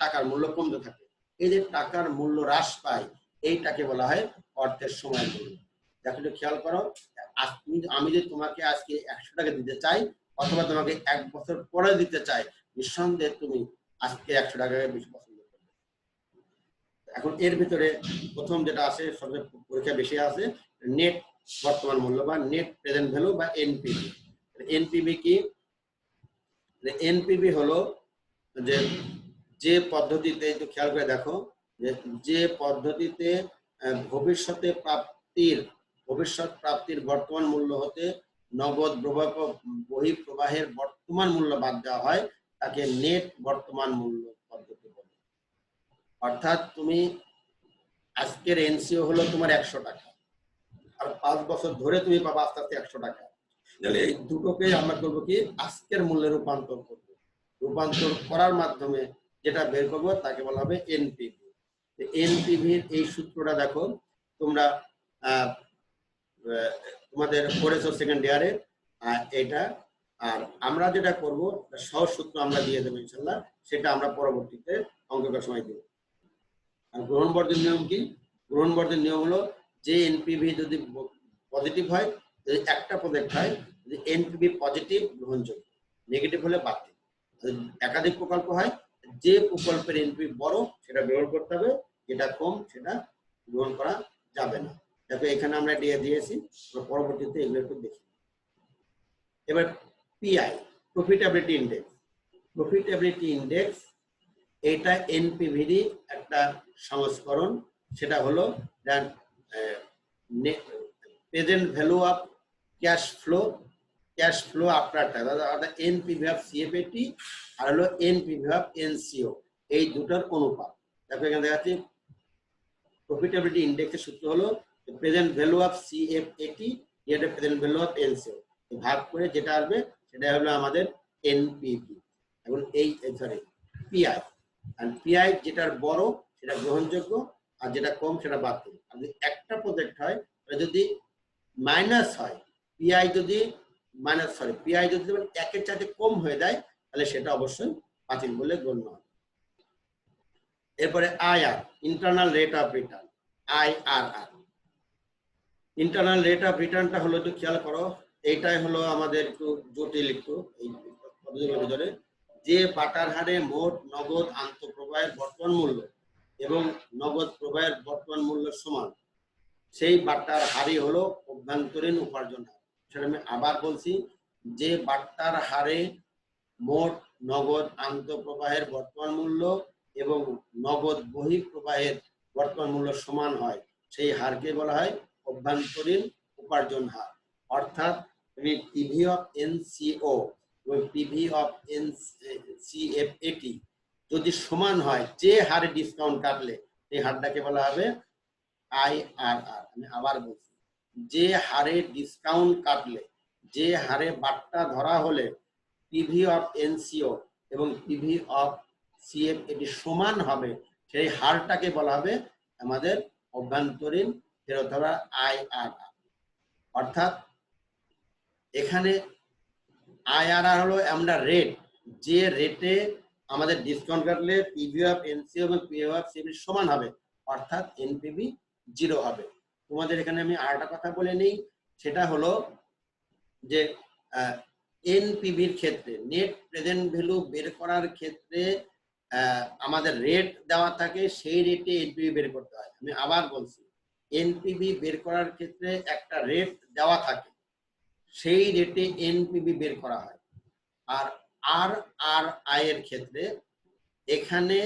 টাকার মূল্য কমতে থাকে। এই যে টাকার মূল্য হ্রাস পায়, এইটাকে বলা হয় অর্থের সময় মূল্য। দেখো একটু খেয়াল করো, আমি যদি তোমাকে আজকে 100 টাকা দিতে চাই, অথবা তোমাকে 1 বছর পরে দিতে চাই, নিঃসন্দেহে তুমি আজকে 100 টাকাকে বেশি পছন্দ করবে। এখন এর ভিতরে প্রথম যেটা আছে, সবচেয়ে পরীক্ষা বেশি আছে, নেট বর্তমান মূল্য বা নেট প্রেজেন্ট ভ্যালু বা এনপিভি। এনপিভি কি? এনপিভি হলো যে পদ্ধতিতে, একটু খেয়াল করে দেখো, যে পদ্ধতিতে ভবিষ্যৎ প্রাপ্তির বর্তমান মূল্য হতে নগদ বহিঃপ্রবাহের বর্তমান মূল্য বাদ দেওয়া হয়, তাকে নেট বর্তমান মূল্য পদ্ধতি বলে। অর্থাৎ তুমি আজকের এনসিও হলো তোমার 100 টাকা, আর 5 বছর ধরে তুমি পাবা আস্তে আস্তে 100 টাকা। তাহলে এই দুটোকে আমরা করবো কি আজকের মূল্যে রূপান্তর করবো। রূপান্তর করার মাধ্যমে যেটা বের করবো তাকে বলা হবে এনপিভি। এনপিভির এই সূত্রটা দেখো তোমরা তোমাদের পড়েছো সেকেন্ড ইয়ারে এটা। আর আমরা যেটা করব সহজ সূত্র আমরা দিয়ে দেবো ইনশাল্লাহ, সেটা আমরা পরবর্তীতে অঙ্ক করার সময় দেব। আর গ্রহণ বর্জের নিয়ম কি? গ্রহণ বর্জের নিয়ম হলো যে এনপিভি যদি পজিটিভ হয়, যদি একটা প্রোডাক্ট হয়, যদি এনপিভি পজিটিভ গ্রহণযোগ্য, নেগেটিভ হলে বাতিল। একাধিক প্রকল্প হয়, যে প্রকল্পের এনপিভি বড় সেটা গ্রহণ করতে হবে, যেটা কম সেটা গ্রহণ করা যাবে না। দেখো এখানে আমরা দিয়ে দিয়েছি, পরবর্তীতে এগুলো একটু দেখি। এবার PI, profitability index. Profitability index এটা এনপিভির একটা সংস্করণ। সেটা হলো present value of cash flow, cash flow after tax, অর্থাৎ এনপিভি অফ সিএফএটি আর হলো এনপিভি অফ এনসিও, এই দুটোর অনুপাত। দেখো এখানে দেখাচ্ছি প্রফিটেবিলিটি ইন্ডেক্সের সূত্র হলো প্রেজেন্ট ভ্যালু অফ সিএফএটি এটা প্রেজেন্ট ভ্যালু অফ এনসিও, ভাগ করে যেটা আসবে সেটা হলো আমাদের এনপিভি। এবং এই সরি পিআই, আর পিআই যেটার বড় সেটা গ্রহণযোগ্য, আর যেটা কম সেটা বাতিল। আর যদি একটা প্রজেক্ট হয় যদি মাইনাস হয়, পিআই যদি পিআই যদি একের চাইতে কম হয়ে যায় তাহলে সেটা অবশ্যই বাতিল বলে গণ্য হয়। এরপরে IR, internal rate of return, IRR. Internal rate of রিটার্নটা হলো, একটু খেয়াল করো, এইটাই হলো আমাদের একটু জটিল একটু এই পদ্ধতির ভিতরে। যে বাটার হারে মোট নগদ আন্তঃপ্রবাহের বর্তমান মূল্য এবং নগদ প্রবাহের বর্তমান মূল্য সমান, সেই বাট্টার হারই হলো অভ্যন্তরীণ উপার্জন হার। সেটা আমি আবার বলছি, যে বাট্টার হারে মোট নগদ আন্তঃপ্রবাহের বর্তমান মূল্য এবং নগদ বহিঃপ্রবাহের বর্তমান মূল্য সমান হয়, সেই হারকে বলা হয় অভ্যন্তরীণ উপার্জন হার। অর্থাৎ তুমি পিভি অফ এনসিও এবং পিভি অফ সিএফএটি যদি সমান হয়, যে হারে ডিসকাউন্ট কাটলে সেই হারটাকে বলা হবে আইআরআর। আমি আবার বলছি, যে হারে ডিসকাউন্ট কাটলে, যে হারে বাট্টা ধরা হলে পিভি অফ এনসিও এবং পিভি অফ সিএফএটি সমান হবে, সেই হারটাকে বলা হবে আমাদের অভ্যন্তরীণ ফেরত হওয়া আইআরআর। অর্থাৎ এখানে আইআরআর হলো আমরা রেট, যে রেটে আমাদের ডিসকাউন্ট কাটলে পিভি অফ এনসিও এবং পিভি অফ সিএফএটি সমান হবে, অর্থাৎ এনপিভি 0 হবে। তোমাদের এখানে আমি আরেকটা কথা বলে নিই, সেটা হলো যে এনপিভির ক্ষেত্রে নেট প্রেজেন্ট ভ্যালু বের করার ক্ষেত্রে আমাদের রেট দেওয়া থাকে, সেই রেটে এনপিভি বের করতে হয়। আমি আবার বলছি, এনপিভি বের করার ক্ষেত্রে একটা রেট দেওয়া থাকে, সেই রেটে এনপিভি বের করা হয়। আর আর আর আই এর ক্ষেত্রে এখানে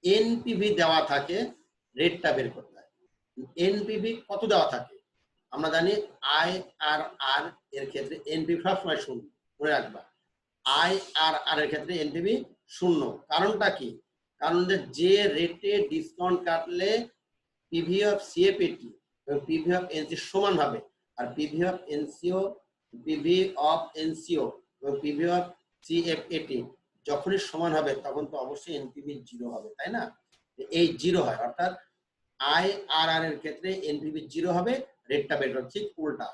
এনপিভি দেওয়া থাকে, রেটটা বের করতে হয়। এনপিভি কত দেওয়া থাকে আমরা জানি, আইআরআর এর ক্ষেত্রে এনপিভি সবসময় শূন্য, মনে রাখবা। আইআরআর এর ক্ষেত্রে এনপিভি শূন্য। কারণটা কি? কারণ যে রেটে ডিসকাউন্ট কাটলে পিভি অফ সিএফএটি এবং পিভি অফ এনসি সমান হবে, আর PV of NCO, PV of NCO এবং পিভি অফ সিএফএটি যখনই সমান হবে তখন তো অবশ্যই এনপিভি 0 হবে, তাই না? এই 0 হয়, অর্থাৎ আইআরআর এর ক্ষেত্রে এনপিভি 0 হবে, রেটটা বের করছি উল্টা।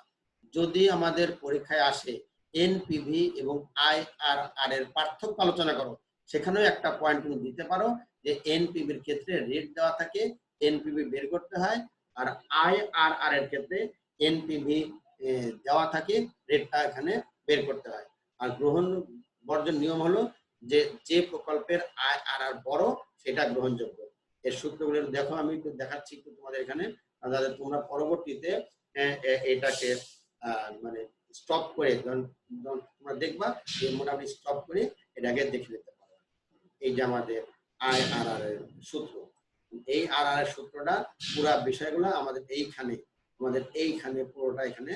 যদি আমাদের পরীক্ষায় আসে এনপিভি এবং আইআরআর এর পার্থক্য আলোচনা করো, সেখানেও একটা পয়েন্ট তুমি দিতে পারো যে এনপিভির ক্ষেত্রে রেট দেওয়া থাকে, এনপিভি বের করতে হয়, আর আইআরআর এর ক্ষেত্রে এনপিভি দেওয়া থাকে, রেটটা এখানে বের করতে হয়। আর গ্রহণ বর্জন নিয়ম হলো যে প্রকল্পের আইআরআর বড় সেটা গ্রহণযোগ্য। এর সূত্রগুলো দেখো, আমি একটু দেখাচ্ছি একটু তোমাদের এখানে, যাতে তোমরা পরবর্তীতে এটাকে মানে স্টপ করে তোমরা দেখবা যে মোটামুটি স্টপ করে এটাকে দেখে নিতে পারো। এই যে আমাদের আইআরআর এর সূত্র, এই আরআর এর সূত্রটা পুরো বিষয়গুলো আমাদের এইখানে পুরোটা এখানে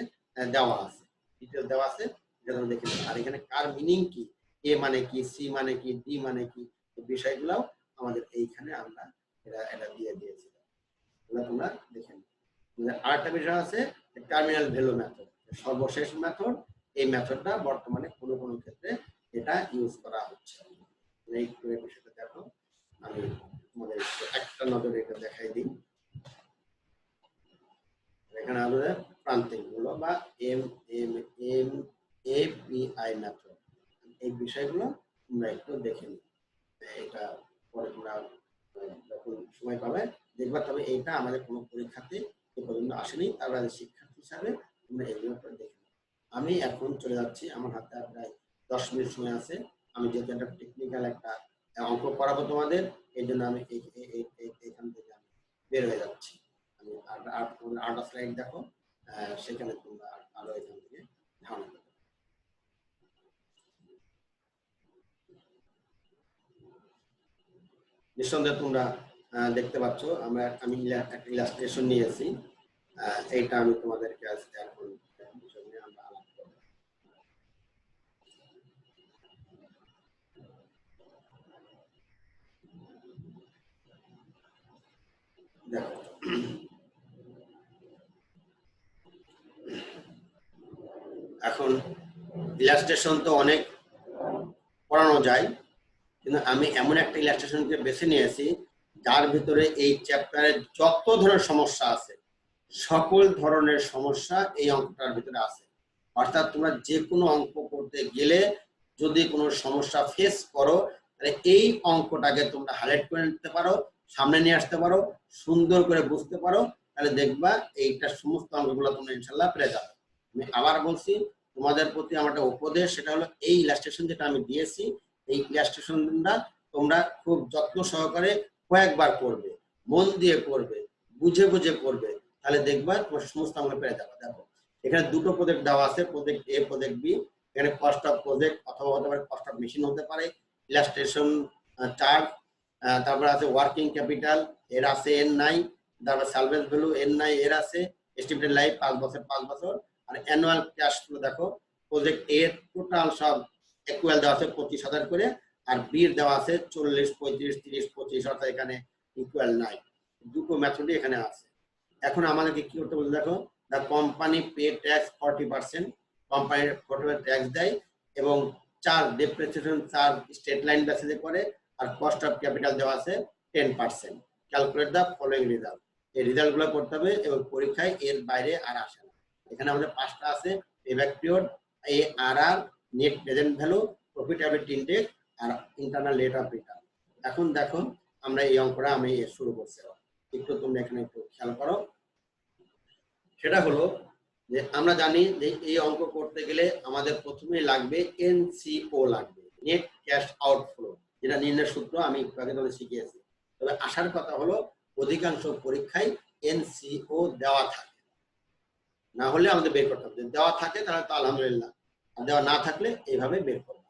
দেওয়া আছে, ডিটেইলস দেওয়া আছে, যেটা দেখে নিতে। আর এখানে কার মিনিং কি, এ মানে কি, সি মানে কি, ডি মানে কি, এই বিষয়গুলো আমাদের এইখানে আমরা এটা দিয়ে দিয়েছি, তোমরা দেখে নিও। আরেকটা বিষয় আছে টার্মিনাল ভ্যালু মেথড, সর্বশেষ মেথড। এই মেথডটা বর্তমানে কোনো কোনো ক্ষেত্রে এটা ইউজ করা হচ্ছে। এই বিষয়টা দেখো, আমি তোমাদের একটা নজরে এটা দেখাই দিই। এখানে আমাদের প্রান্তিক গুলো বা M M M API method, এই বিষয়গুলো তোমরা একটু দেখে নিও। এটা পরে তোমরা যখন সময় পাবে দেখবা। তবে এইটা আমাদের কোনো পরীক্ষাতে এ পর্যন্ত আসেনি, তারপরে শিক্ষার্থী হিসাবে তোমরা এগুলো করে দেখে নিও। আমি এখন চলে যাচ্ছি, আমার হাতে প্রায় 10 মিনিট সময় আছে। আমি যেহেতু একটা টেকনিক্যাল একটা অঙ্ক করাবো তোমাদের, এই জন্য আমি এখান থেকে আমি বের হয়ে যাচ্ছি। আমি আরেকটা স্লাইড দেখো, সেখানে তোমরা আরো এখান থেকে ধারণা করবে। নিঃসন্দেহে তোমরা দেখতে পাচ্ছ আমি একটা ইলাস্ট্রেশন নিয়েছি। এইটা আমি তোমাদেরকে আজকে এখন বিষয় নিয়ে আমরা আলাপ করব। দেখো, এখন ইলাস্ট্রেশন তো অনেক পড়ানো যায়, কিন্তু আমি এমন একটা ইলাস্ট্রেশনকে বেছে নিয়েছি যার ভিতরে এই চ্যাপ্টারে যত ধরনের সমস্যা আছে, সকল ধরনের সমস্যা এই অঙ্কটার ভিতরে আছে। অর্থাৎ তোমরা যে কোনো অঙ্ক করতে গেলে যদি কোনো সমস্যা ফেস করো, তাহলে এই অঙ্কটাকে তোমরা হাইলাইট করে নিতে পারো, সামনে নিয়ে আসতে পারো, সুন্দর করে বুঝতে পারো, তাহলে দেখবা এইটা সমস্ত অঙ্কগুলো তোমরা ইনশাল্লাহ পেরে যাবে। আমি আবার বলছি, তোমাদের প্রতি আমার একটা উপদেশ, সেটা হলো এই ইলাস্ট্রেশন যেটা আমি দিয়েছি, এই ইলাস্ট্রেশনটা তোমরা খুব যত্ন সহকারে কয়েকবার করবে, মন দিয়ে করবে, বুঝে বুঝে করবে, তাহলে দেখবা তোমার সমস্ত আমরা পেয়ে যাবে। দেখো, এখানে দুটো প্রজেক্ট দেওয়া আছে, প্রজেক্ট এ, প্রজেক্ট বি। এখানে কস্ট অফ প্রজেক্ট অথবা হতে পারে কস্ট অফ মেশিন হতে পারে, ইলাস্ট্রেশন চার্জ, তারপর আছে ওয়ার্কিং ক্যাপিটাল, এর আছে এর নাই, তারপর সালভেজ ভ্যালু এর নাই, এর আছে এস্টিমেটেড লাইফ 5 বছর 5 বছর, আর অ্যানুয়াল ক্যাশ ফ্লো। দেখো, প্রজেক্ট এর টোটাল সব ইকুয়াল দেওয়া আছে 25,000 করে, আর বির দেওয়া আছে 40, 35, 30, 25, অর্থাৎ এখানে ইকুয়াল নাই। দুটো মেথডই এখানে আছে। এখন আমাদেরকে কি করতে বলছে, দেখো, দ্য কোম্পানি পে ট্যাক্স 40%, কোম্পানির 40% ট্যাক্স দেয়, এবং charge depreciation charge state line বেসিসে করে, আর কস্ট অফ ক্যাপিটাল দেওয়া আছে 10%। Calculate the following result. এই রেজাল্টগুলো করতে হবে, এবং পরীক্ষায় এর বাইরে আর আসে না। এখানে আমাদের 5টা আছে, payback period, ARR, net present value, profitability index, আর ইন্টারনাল রেট অফ রিটার্ন। এখন দেখো, আমরা এই অঙ্কটা আমি শুরু করছি, একটু তোমরা এখানে একটু খেয়াল করো। সেটা হলো যে আমরা জানি যে এই অঙ্ক করতে গেলে আমাদের প্রথমে লাগবে NCO, লাগবে নেট ক্যাশ আউটফ্লো, যেটা নির্ণয়ের সূত্র আমি একটু আগে তোমাদের শিখিয়েছি। তবে আসার কথা হলো অধিকাংশ পরীক্ষায় NCO দেওয়া থাকে, না হলে আমাদের বের করতে হবে। দেওয়া থাকে তাহলে তো আলহামদুলিল্লাহ, আর দেওয়া না থাকলে এইভাবে বের করবো।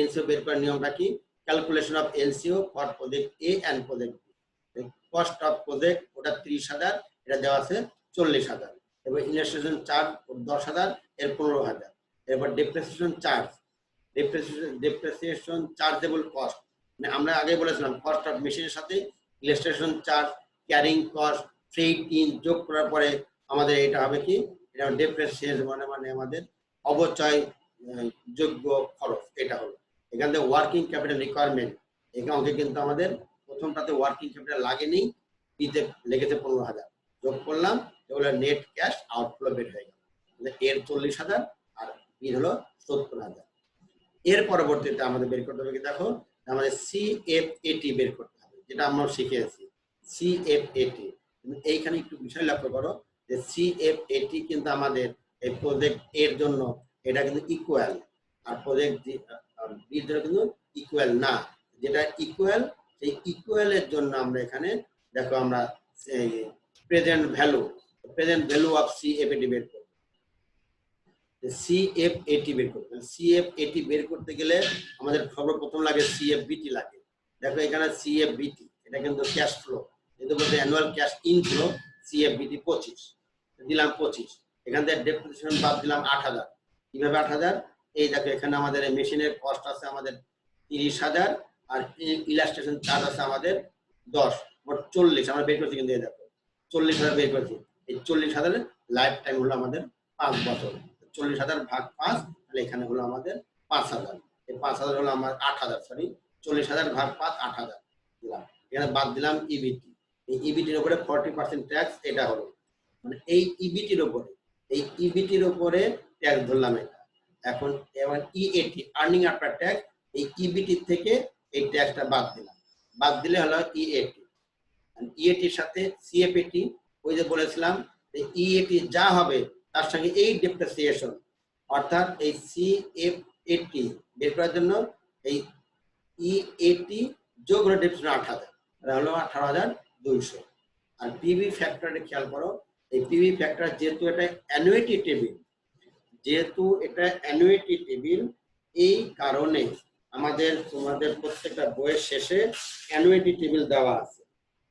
NCO বের করার নিয়মটা কি? Calculation of NCO for project A and project B. Cost of project ওটা 30,000, এটা দেওয়া আছে 40,000, এবার ইনস্টলেশন চার্জ 10,000, এর 15,000। এরপর depreciation charge, depreciation chargeable cost, মানে আমরা আগে বলেছিলাম কস্ট অফ মেশিনের সাথে installation charge, carrying cost, freight in যোগ করার পরে আমাদের এটা হবে কি, এটা ডেপ্রিসিয়েশন মানে আমাদের অবচয় যোগ্য খরচ। এটা হলো এখান থেকে ওয়ার্কিং ক্যাপিটাল রিকোয়ারমেন্ট। এখানে কিন্তু আমাদের প্রথমটাতে ওয়ার্কিং ক্যাপিটাল লাগেনি, বিতে লেগেছে 15,000, যোগ করলাম, এগুলো নেট ক্যাশ আউটফ্লো বের হয়ে গেল। এর 40,000 আর বির হলো 70,000। এর পরবর্তীতে আমাদের বের করতে হবে কি, দেখো, আমাদের CFAT বের করতে হবে, যেটা আমরা শিখেছি CFAT। এইখানে একটু বিষয় লক্ষ্য করো যে CFAT কিন্তু আমাদের এই প্রজেক্ট এর জন্য এটা কিন্তু ইকুয়াল, আর প্রজেক্ট বির জন্য কিন্তু ইকুয়াল না। যেটা ইকুয়াল, সেই ইকুয়ালের জন্য আমরা এখানে দেখো আমরা প্রেজেন্ট ভ্যালু অফ CFAT বের করব। CFAT বের করতে, CFAT বের করতে গেলে আমাদের সর্বপ্রথম লাগে CFBT লাগে। দেখো এখানে CFBT, এটা কিন্তু ক্যাশ ফ্লো, কিন্তু বলতে অ্যানুয়াল ক্যাশ ইনফ্লো, CFBT 25 দিলাম 25। এখান থেকে ডেপ্রিসিয়েশন বাদ দিলাম 8,000। কিভাবে 8,000? এই দেখো এখানে আমাদের মেশিনের কস্ট আছে আমাদের 30,000, আর ইলাস্ট্রেশন চার্জ আছে আমাদের 10। মোট 40 আমরা বের করছি, কিন্তু এই দেখো 40,000 বের করছি। এই 40,000 লাইফ টাইম হলো আমাদের 5 বছর। 40,000 ভাগ 5, তাহলে এখানে হলো আমাদের 5,000। এই 5,000 হলো আমার 8,000, সরি 40,000 ভাগ 5 8,000 দিলাম। এখানে বাদ দিলাম ইবিটি। এই ইবিটির উপরে 40% ট্যাক্স, এটা হলো মানে এই ইবিটির উপরে, এই ইবিটির উপরে ট্যাক্স ধরলাম এটা। এখন ইএটি আর্নিং আফটার ট্যাক্স, এই ইবিটি থেকে এই ট্যাক্সটা বাদ দিলাম, বাদ দিলে হলো ইএটি। ইএটির সাথে সিএফএটি, ওই যে বলেছিলাম ইএটি যা হবে তার সঙ্গে এই ডেপ্রিসিয়েশন, অর্থাৎ এই সিএফএটি বের করার জন্য এই ইএটি যোগ হলো ডেপ্রিসিয়েশন 8,000, এটা হলো 18,200। আর পিভি ফ্যাক্টরে খেয়াল করো, এই পিভি ফ্যাক্টর যেহেতু এটা অ্যানুইটি টেবিল, যেহেতু এটা অ্যানুইটি টেবিল, এই কারণে আমাদের তোমাদের প্রত্যেকটা বইয়ের শেষে অ্যানুইটি টেবিল দেওয়া আছে,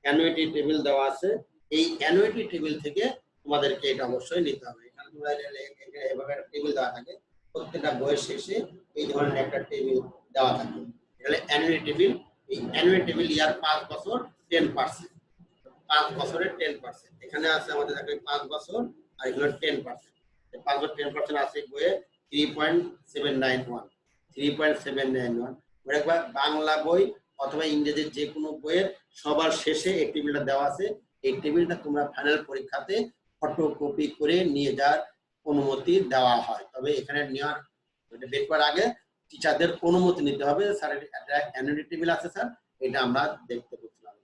অ্যানুইটি টেবিল দেওয়া আছে। এই অ্যানুইটি টেবিল থেকে তোমাদেরকে এটা অবশ্যই নিতে হবে। এখানে তোমরা এভাবে একটা টেবিল দেওয়া থাকে, প্রত্যেকটা বইয়ের শেষে এই ধরনের একটা টেবিল দেওয়া থাকে, এটা অ্যানুইটি টেবিল। এই অ্যানুইটি টেবিল ইয়ার 5 বছর 10%, 5 বছরের 10%। এখানে আছে আমাদের 5 বছর আর এগুলো 10%। 5 বছর 10% আছে বইয়ে 3.791, 3.791। একবার বাংলা বই অথবা ইংরেজির যে কোনো বইয়ের সবার শেষে এই টেবিলটা দেওয়া আছে। এই টেবিলটা তোমরা ফাইনাল পরীক্ষাতে ফটোকপি করে নিয়ে যাওয়ার অনুমতি দেওয়া হয়, তবে এখানে নেওয়ার বের করার আগে টিচারদের অনুমতি নিতে হবে। স্যার এটা অ্যানুইটি টেবিল আছে স্যার, এটা আমরা দেখতে বলছিলাম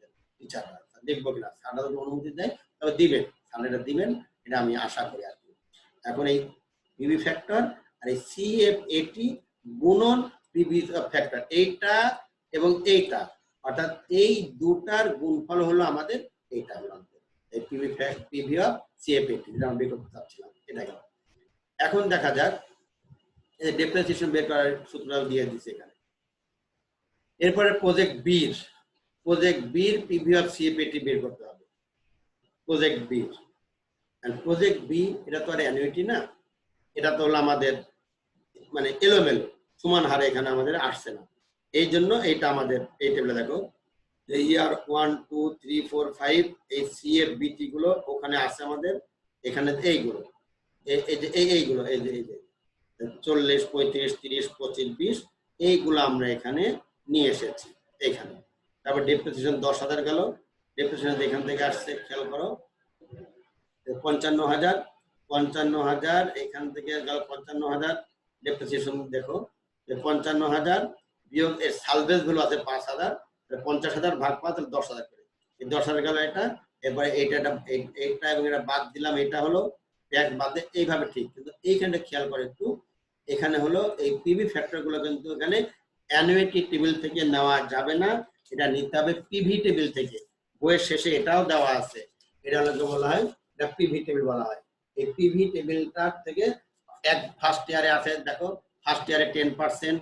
টিচাররা, দেখবো কিনা, স্যাররা যদি অনুমতি দেয় তবে দিবেন, স্যার এটা দিবেন, এটা আমি আশা করি আর কি। এখন এই পিভি ফ্যাক্টর আর এই সিএফএটি গুণন পিভি ফ্যাক্টর, এইটা এবং এইটা, অর্থাৎ এই দুটার গুণফল হলো আমাদের এইটা, এই পিভি অফ সিএফএটি, যেটা আমরা বের করতে চাচ্ছিলাম। এটা গেল। এখন দেখা যাক এই ডেপ্রিসিয়েশন বের করার সূত্রটাও দিয়ে দিচ্ছে এখানে। এরপরে প্রজেক্ট বির পিভি অফ সিএফএটি বের করতে হবে। প্রজেক্ট বি এটা তো আর অ্যানুইটি না, এটা তো হলো আমাদের মানে এলোমেলো সমান হারে এখানে আমাদের আসছে না, এই জন্য এইটা আমাদের এই টেবিলে দেখো ইয়ার 1 2 3 4 5 এই সিএফবিটি গুলো ওখানে আছে আমাদের, এখানে এইগুলো এই যে এইগুলো এই যে 40 35 30 25 20 এইগুলো আমরা এখানে নিয়ে এসেছি এখানে। তারপর ডেপ্রিসিয়েশন 10,000 গেল, ডেপ্রিসিয়েশন এখান থেকে আসছে, খেয়াল করো 55,000 এখান থেকে গেল 55,000 ডেপ্রিসিয়েশন। দেখো যে 55,000 বিয়োগ এর সালভেজ ভ্যালু আছে 5,000, 50,000 ভাগ 5 তাহলে 10,000 করে, এই 10,000 গেল এটা। এরপরে এইটা এবং এটা বাদ দিলাম, এটা হলো ট্যাক্স বাদে এইভাবে ঠিক, কিন্তু এইখানে খেয়াল করে একটু, এখানে হলো এই পিভি ফ্যাক্টর গুলো কিন্তু এখানে অ্যানুইটি টেবিল থেকে নেওয়া যাবে না, এটা নিতে হবে পিভি টেবিল থেকে। বইয়ের শেষে এটাও দেওয়া আছে, এটা হলো বলা হয় এটা পিভি টেবিল বলা হয়। এই পিভি টেবিলটার থেকে এক ফার্স্ট ইয়ারে আছে, দেখো ফার্স্ট ইয়ারে 10%,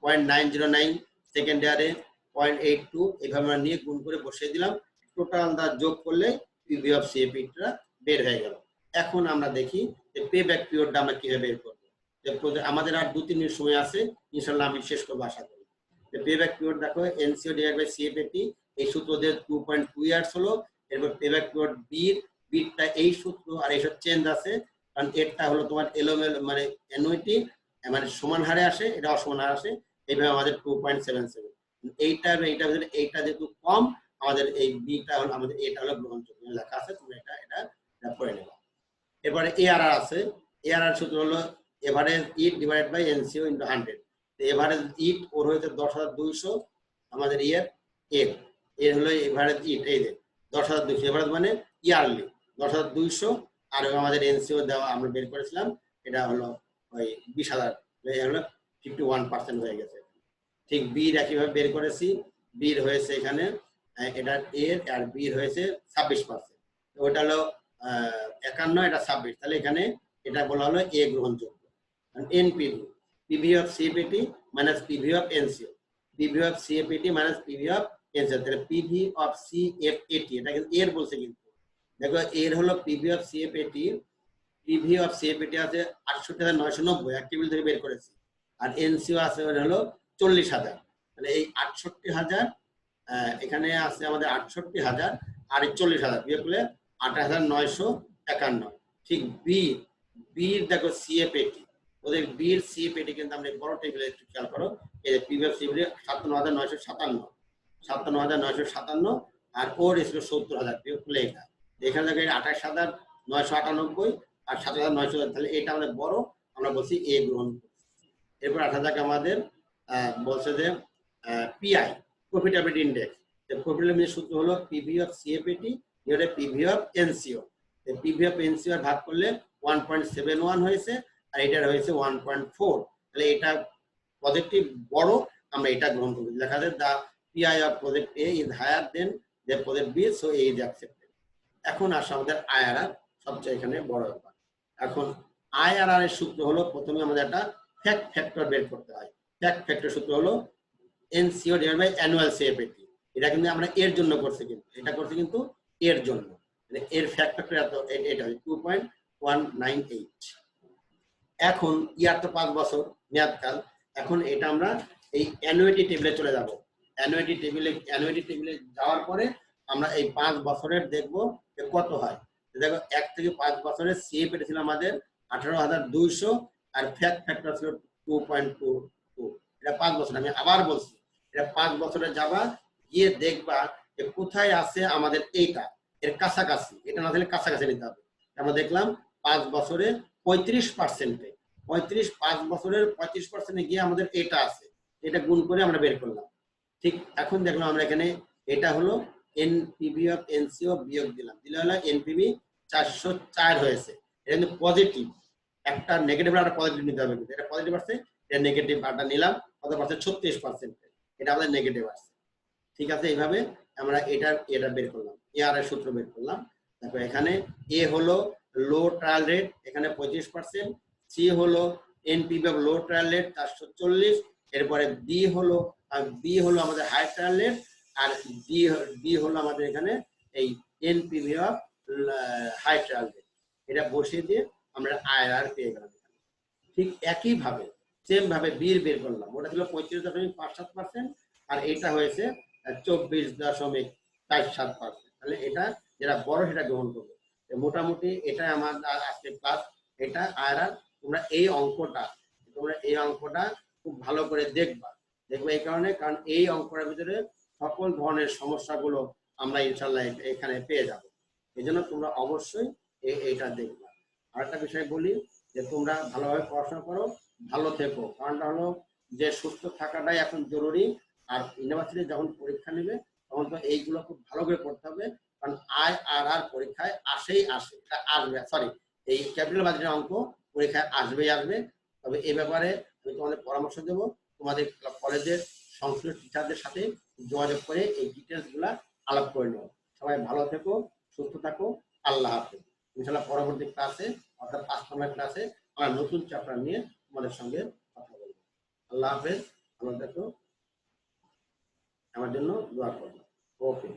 0.909, সেকেন্ড ইয়ারে 0.82, এইভাবে আমরা নিয়ে গুণ করে বসিয়ে দিলাম, টোটাল দা যোগ করলে পিভি অফ সিএফএটিটা বের হয়ে গেল। এখন আমরা দেখি যে পে ব্যাক পিরিয়ডটা আমরা কিভাবে বের করব। আমাদের আর 2-3 মিনিট সময় আছে, ইনশাআল্লাহ আমি শেষ করবো আশা করি। পে ব্যাক পিরিয়ড দেখো এনসিও ডিভাইড বাই সিএফএটি, এই সূত্র দিয়ে 2.2 ইয়ার্স হলো। এরপর পে ব্যাক পিরিয়ড বিটা এই সূত্র আর এইসব চেঞ্জ আছে, কারণ এরটা হলো তোমার এলোমেলো মানে অ্যানুইটি মানে সমান হারে আসে, এটা অসমান হারে আসে, এইভাবে আমাদের 2.77। এইটা এইটা ভিতরে এইটা যেহেতু কম, আমাদের এই বিটা হলো আমাদের এটা হলো গ্রহণযোগ্য লেখা আছে, তুমি এটা পড়ে নেবা। এবারে এআরআর আছে, এআরআর সূত্র হলো average EAT divided by NCO into 100। Average EAT ওর হয়েছে 10,200, আমাদের এর হলো এভারেজ ইট, এই যে 10,200 এভারেজ মানে ইয়ারলি 10,200, আর আমাদের এনসিও দেওয়া আমরা বের করেছিলাম, এটা হলো ওই 20,000, হলো 51% হয়ে গেছে। ঠিক বির একইভাবে বের করেছি, বির হয়েছে এখানে এটা এর আর বির হয়েছে 26%, ওটা হলো 51, এটা 26, তাহলে এখানে এটা বলা হলো এ গ্রহণযোগ্য। NPV, PV of CFAT minus PV of NCO, PV of CFAT minus PV of NCO, তাহলে পিভি অফ সিএফএটি, এটা কিন্তু এর বলছে, কিন্তু দেখো এর হলো PV of CFAT, PV of CFAT আছে 68,990, এক টেবিল থেকে বের করেছি, আর এনসিও আছে হলো 40,000, তাহলে এই 68,000 এখানে আছে আমাদের 68,000 আর 40,000 বিয়োগ করলে 28,951। ঠিক বি বির দেখো সিএপএটি, ওদের বির সিএপএটি কিন্তু আমরা বড় টেবিলে একটু খেয়াল করো, এই যে পিভিএফ সিএপএটি 57,957, আর ওর ছিল 70,000 বিয়োগ করলে এটা এখানে দেখো 28,998 আর 7,900, তাহলে এটা আমাদের বড়, আমরা বলছি এ গ্রহণ করছি। এরপর 8,000 আমাদের বলছে যে পিআই প্রফিটেবিলিটি ইন্ডেক্স, প্রফিটেবিলিটি সূত্র হলো PV of CFAT divided PV of NCO. PV of NCO ভাগ করলে 1.71 হয়েছে, আর এটার হয়েছে 1.4, তাহলে এটা পজিটিভ বড়, আমরা এটা গ্রহণ করব। লেখা যায় the PI of project A is higher than the project B, so A is accepted. এখন আসে আমাদের আইআরআর, সবচেয়ে এখানে বড় ব্যাপার। এখন আইআরআর এর সূত্র হলো, প্রথমে আমাদের একটা ফ্যাক্ট ফ্যাক্টর বের করতে হয়। ফ্যাক্ট ফ্যাক্টর সূত্র হলো NCO divided by annual CFAT. এটা কিন্তু আমরা এর জন্য করছি, কিন্তু এটা করছি কিন্তু এর জন্য, মানে এর ফ্যাক্ট ফ্যাক্টর এত, এটা 2.198। এখন ইয়ার তো 5 বছর মেয়াদকাল, এখন এটা আমরা এই অ্যানুইটি টেবিলে চলে যাব। অ্যানুইটি টেবিলে যাওয়ার পরে আমরা এই 5 বছরের দেখব যে কত হয়। দেখো 1 থেকে 5 বছরের সিএফএটি ছিল আমাদের 18,200, আর ফ্যাক্ট ফ্যাক্টর ছিল 2.22। এটা 5 বছর, আমি আবার বলছি এটা 5 বছরে যাবা, গিয়ে দেখবা যে কোথায় আছে আমাদের এইটা, এর কাছাকাছি, এটা না থাকলে কাছাকাছি নিতে হবে। আমরা দেখলাম 5 বছরে 35%, 5 বছরের 35% গিয়ে আমাদের এটা আছে, এটা গুণ করে আমরা বের করলাম। ঠিক এখন দেখলাম আমরা এখানে এটা হলো এনপিভি অফ এনসিও বিয়োগ দিলাম, দিলে হলো এনপিভি 404 হয়েছে। এটা কিন্তু পজিটিভ, একটা নেগেটিভ আর একটা পজিটিভ নিতে হবে, কিন্তু এটা পজিটিভ আছে, এটা নেগেটিভ আরটা নিলাম, কত পার্সেন্ট? 36%, এটা আমাদের নেগেটিভ আছে। ঠিক আছে, এইভাবে আমরা এটা বের করলাম, এআর এর সূত্র বের করলাম। দেখো এখানে এ হলো লো ট্রায়াল রেট, এখানে 25%, সি হলো NPV of low trial rate 440, এরপরে বি হলো আমাদের হাই ট্রায়াল রেট, আর ডি হলো আমাদের এখানে এই NPV of high trial rate. এটা বসিয়ে দিয়ে আমরা আইআরআর পেয়ে গেলাম। ঠিক একই ভাবে সেম ভাবে বির বের করলাম, ওটা ছিল 35.57%, আর এটা হয়েছে 24.47%। তাহলে এটা যেটা বড় সেটা গ্রহণ করবে। মোটামুটি এটা আমার আজকে ক্লাস, এটা আয়রা তোমরা এই অঙ্কটা খুব ভালো করে দেখবে এই কারণে, কারণ এই অঙ্কটার ভিতরে সকল ধরনের সমস্যাগুলো আমরা ইনশাল্লাহ এখানে পেয়ে যাব। এই জন্য তোমরা অবশ্যই এইটা দেখবা। আরেকটা বিষয় বলি যে তোমরা ভালোভাবে পড়াশোনা করো, ভালো থেকো, কারণটা হলো যে সুস্থ থাকাটাই এখন জরুরি। আর ইউনিভার্সিটি যখন পরীক্ষা নেবে তখন তো এইগুলো খুব ভালো করে পড়তে হবে, কারণ আইআরআর পরীক্ষায় আসে, এটা আসবে, সরি এই ক্যাপিটাল বাজেটের অঙ্ক পরীক্ষায় আসবে। তবে এই ব্যাপারে আমি তোমাদের পরামর্শ দেব, তোমাদের কলেজের সংশ্লিষ্ট টিচারদের সাথে যোগাযোগ করে এই ডিটেলস গুলা আলাপ করে নেব। সবাই ভালো থেকো, সুস্থ থাকো, আল্লাহ হাফেজ। ইনশাআল্লাহ পরবর্তী ক্লাসে অর্থাৎ 5 নম্বর ক্লাসে আমরা নতুন চ্যাপ্টার নিয়ে তোমাদের সঙ্গে কথা বলবো। আল্লাহ হাফেজ, ভালো থেকো, আমার জন্য দোয়া করো। ওকে।